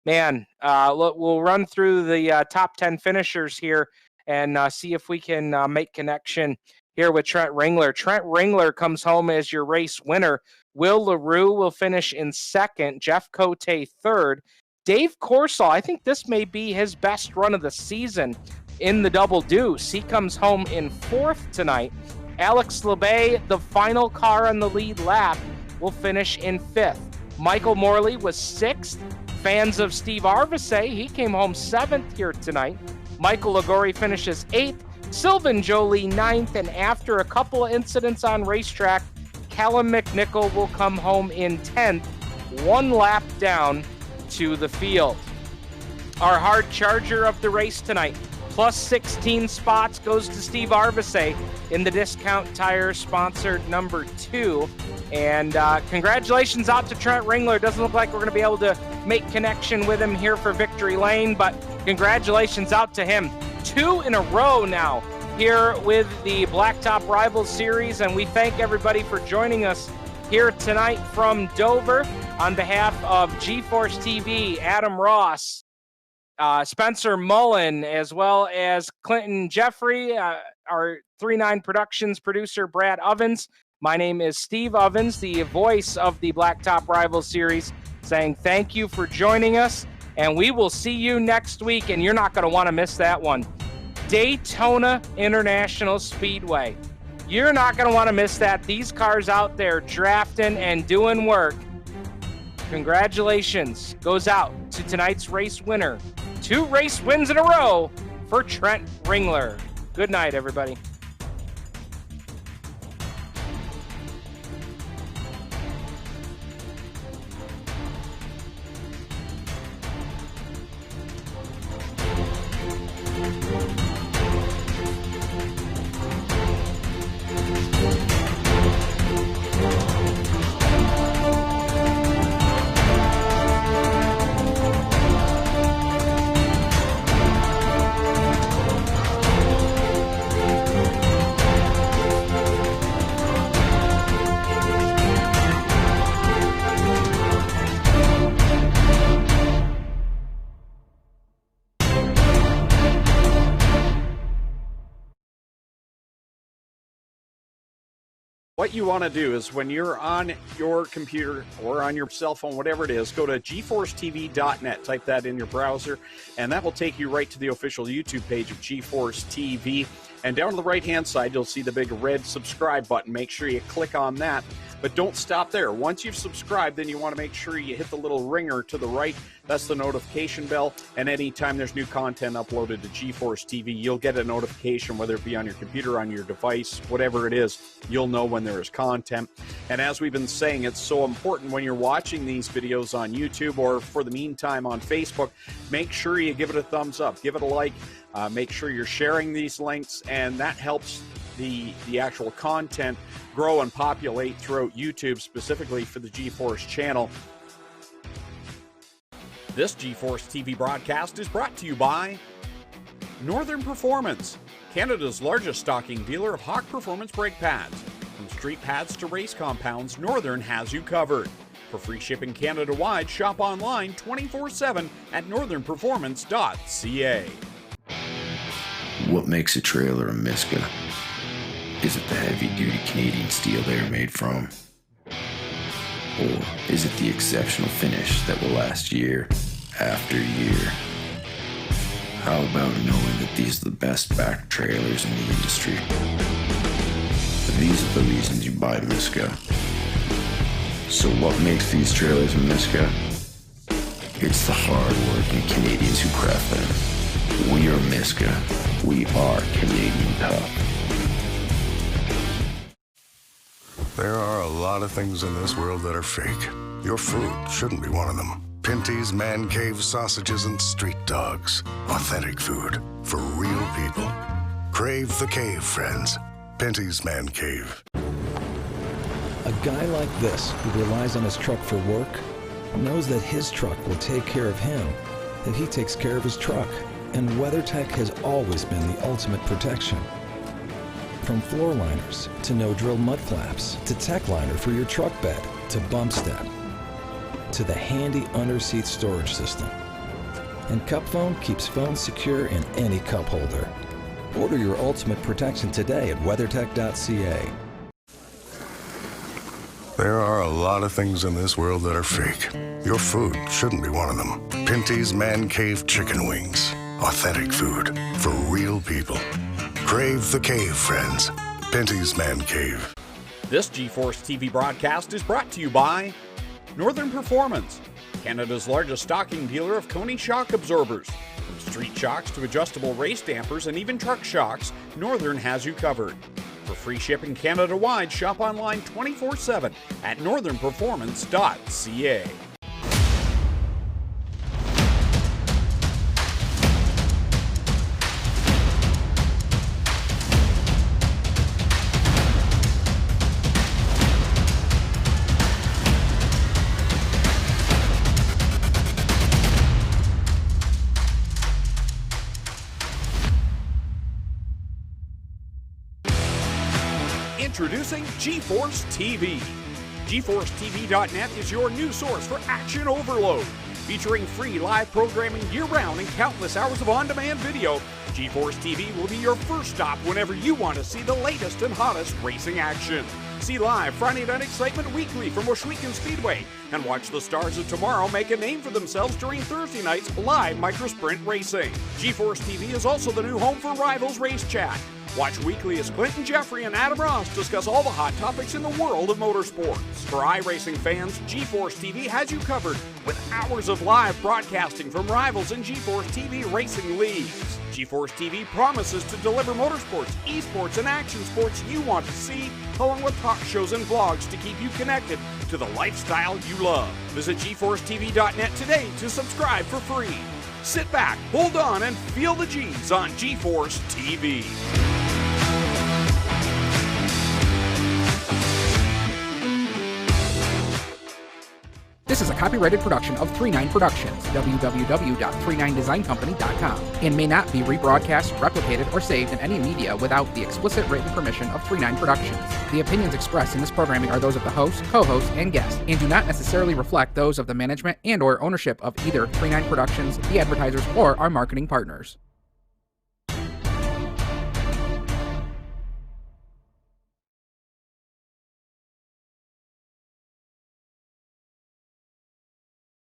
man, we'll run through the top 10 finishers here and see if we can make connection here with Trent Ringler. Trent Ringler comes home as your race winner. Will LaRue will finish in second. Jeff Cote third. Dave Corsall, I think this may be his best run of the season in the double deuce. He comes home in fourth tonight. Alex LeBay, the final car on the lead lap, will finish in fifth. Michael Morley was sixth. Fans of Steve Arvesay, he came home seventh here tonight. Michael Ligori finishes eighth. Sylvan Jolie ninth, and after a couple of incidents on racetrack, Callum McNichol will come home in 10th, 1 lap down to the field. Our hard charger of the race tonight, plus 16 spots, goes to Steve Arvesay in the Discount Tire sponsored number 2. And congratulations out to Trent Ringler. Doesn't look like we're going to be able to make connection with him here for Victory Lane, but congratulations out to him. 2 in a row now here with the Blacktop Rivalz Series, and we thank everybody for joining us here tonight from Dover. On behalf of GeForce TV, Adam Ross, Spencer Mullen, as well as Clinton Jeffrey, our 3-9 Productions producer, Brad Ovens. My name is Steve Ovens, the voice of the Blacktop Rivalz Series, saying thank you for joining us, and we will see you next week, and you're not going to want to miss that one. Daytona International Speedway. You're not going to want to miss that. These cars out there drafting and doing work. Congratulations goes out to tonight's race winner. 2 race wins in a row for Trent Ringler. Good night, everybody. What you want to do is when you're on your computer or on your cell phone, whatever it is, go to GeForceTV.net, type that in your browser, and that will take you right to the official YouTube page of GeForce TV. And down on the right-hand side, you'll see the big red subscribe button. Make sure you click on that, but don't stop there. Once you've subscribed, then you want to make sure you hit the little ringer to the right. That's the notification bell, and anytime there's new content uploaded to GeForce TV, you'll get a notification, whether it be on your computer, on your device, whatever it is, you'll know when there is content. And as we've been saying, it's so important when you're watching these videos on YouTube or for the meantime on Facebook, make sure you give it a thumbs up, give it a like, make sure you're sharing these links, and that helps the actual content grow and populate throughout YouTube, specifically for the GeForce channel. This GeForce TV broadcast is brought to you by Northern Performance, Canada's largest stocking dealer of Hawk performance brake pads. From street pads to race compounds, Northern has you covered. For free shipping Canada-wide, shop online 24/7 at northernperformance.ca. What makes a trailer a Miska? Is it the heavy-duty Canadian steel they are made from? Or is it the exceptional finish that will last year after year? How about knowing that these are the best back trailers in the industry? These are the reasons you buy Miska. So what makes these trailers a Miska? It's the hard-working Canadians who craft them. We are Miska. We are Canadian tough. There are a lot of things in this world that are fake. Your food shouldn't be one of them. Pinty's Man Cave sausages and street dogs. Authentic food for real people. Crave the cave, friends. Pinty's Man Cave. A guy like this, who relies on his truck for work, knows that his truck will take care of him, that he takes care of his truck. And WeatherTech has always been the ultimate protection. From floor liners to no-drill mud flaps, to tech liner for your truck bed, to bump step, to the handy under-seat storage system. And Cup Phone keeps phones secure in any cup holder. Order your ultimate protection today at weathertech.ca. There are a lot of things in this world that are fake. Your food shouldn't be one of them. Pinty's Man Cave chicken wings. Authentic food for real people. Crave the cave, friends. Pinty's Man Cave. This GeForce TV broadcast is brought to you by Northern Performance, Canada's largest stocking dealer of Coney shock absorbers. From street shocks to adjustable race dampers and even truck shocks, Northern has you covered. For free shipping Canada-wide, shop online 24/7 at northernperformance.ca. Introducing GeForce TV. GeForceTV.net is your new source for action overload. Featuring free live programming year-round and countless hours of on-demand video, GeForce TV will be your first stop whenever you want to see the latest and hottest racing action. See live Friday Night Excitement weekly from Washouican Speedway, and watch the stars of tomorrow make a name for themselves during Thursday night's live microsprint racing. GeForce TV is also the new home for Rivalz Race Chat. Watch weekly as Clinton Jeffrey and Adam Ross discuss all the hot topics in the world of motorsports. For iRacing fans, GeForce TV has you covered with hours of live broadcasting from Rivalz and GeForce TV racing leagues. GeForce TV promises to deliver motorsports, esports, and action sports you want to see, along with talk shows and vlogs to keep you connected to the lifestyle you love. Visit GeForceTV.net today to subscribe for free. Sit back, hold on, and feel the G's on GeForce TV. This is a copyrighted production of 39 Productions, www.39designcompany.com, and may not be rebroadcast, replicated, or saved in any media without the explicit written permission of 39 Productions. The opinions expressed in this programming are those of the host, co-host, and guests, and do not necessarily reflect those of the management and/or ownership of either 39 Productions, the advertisers, or our marketing partners.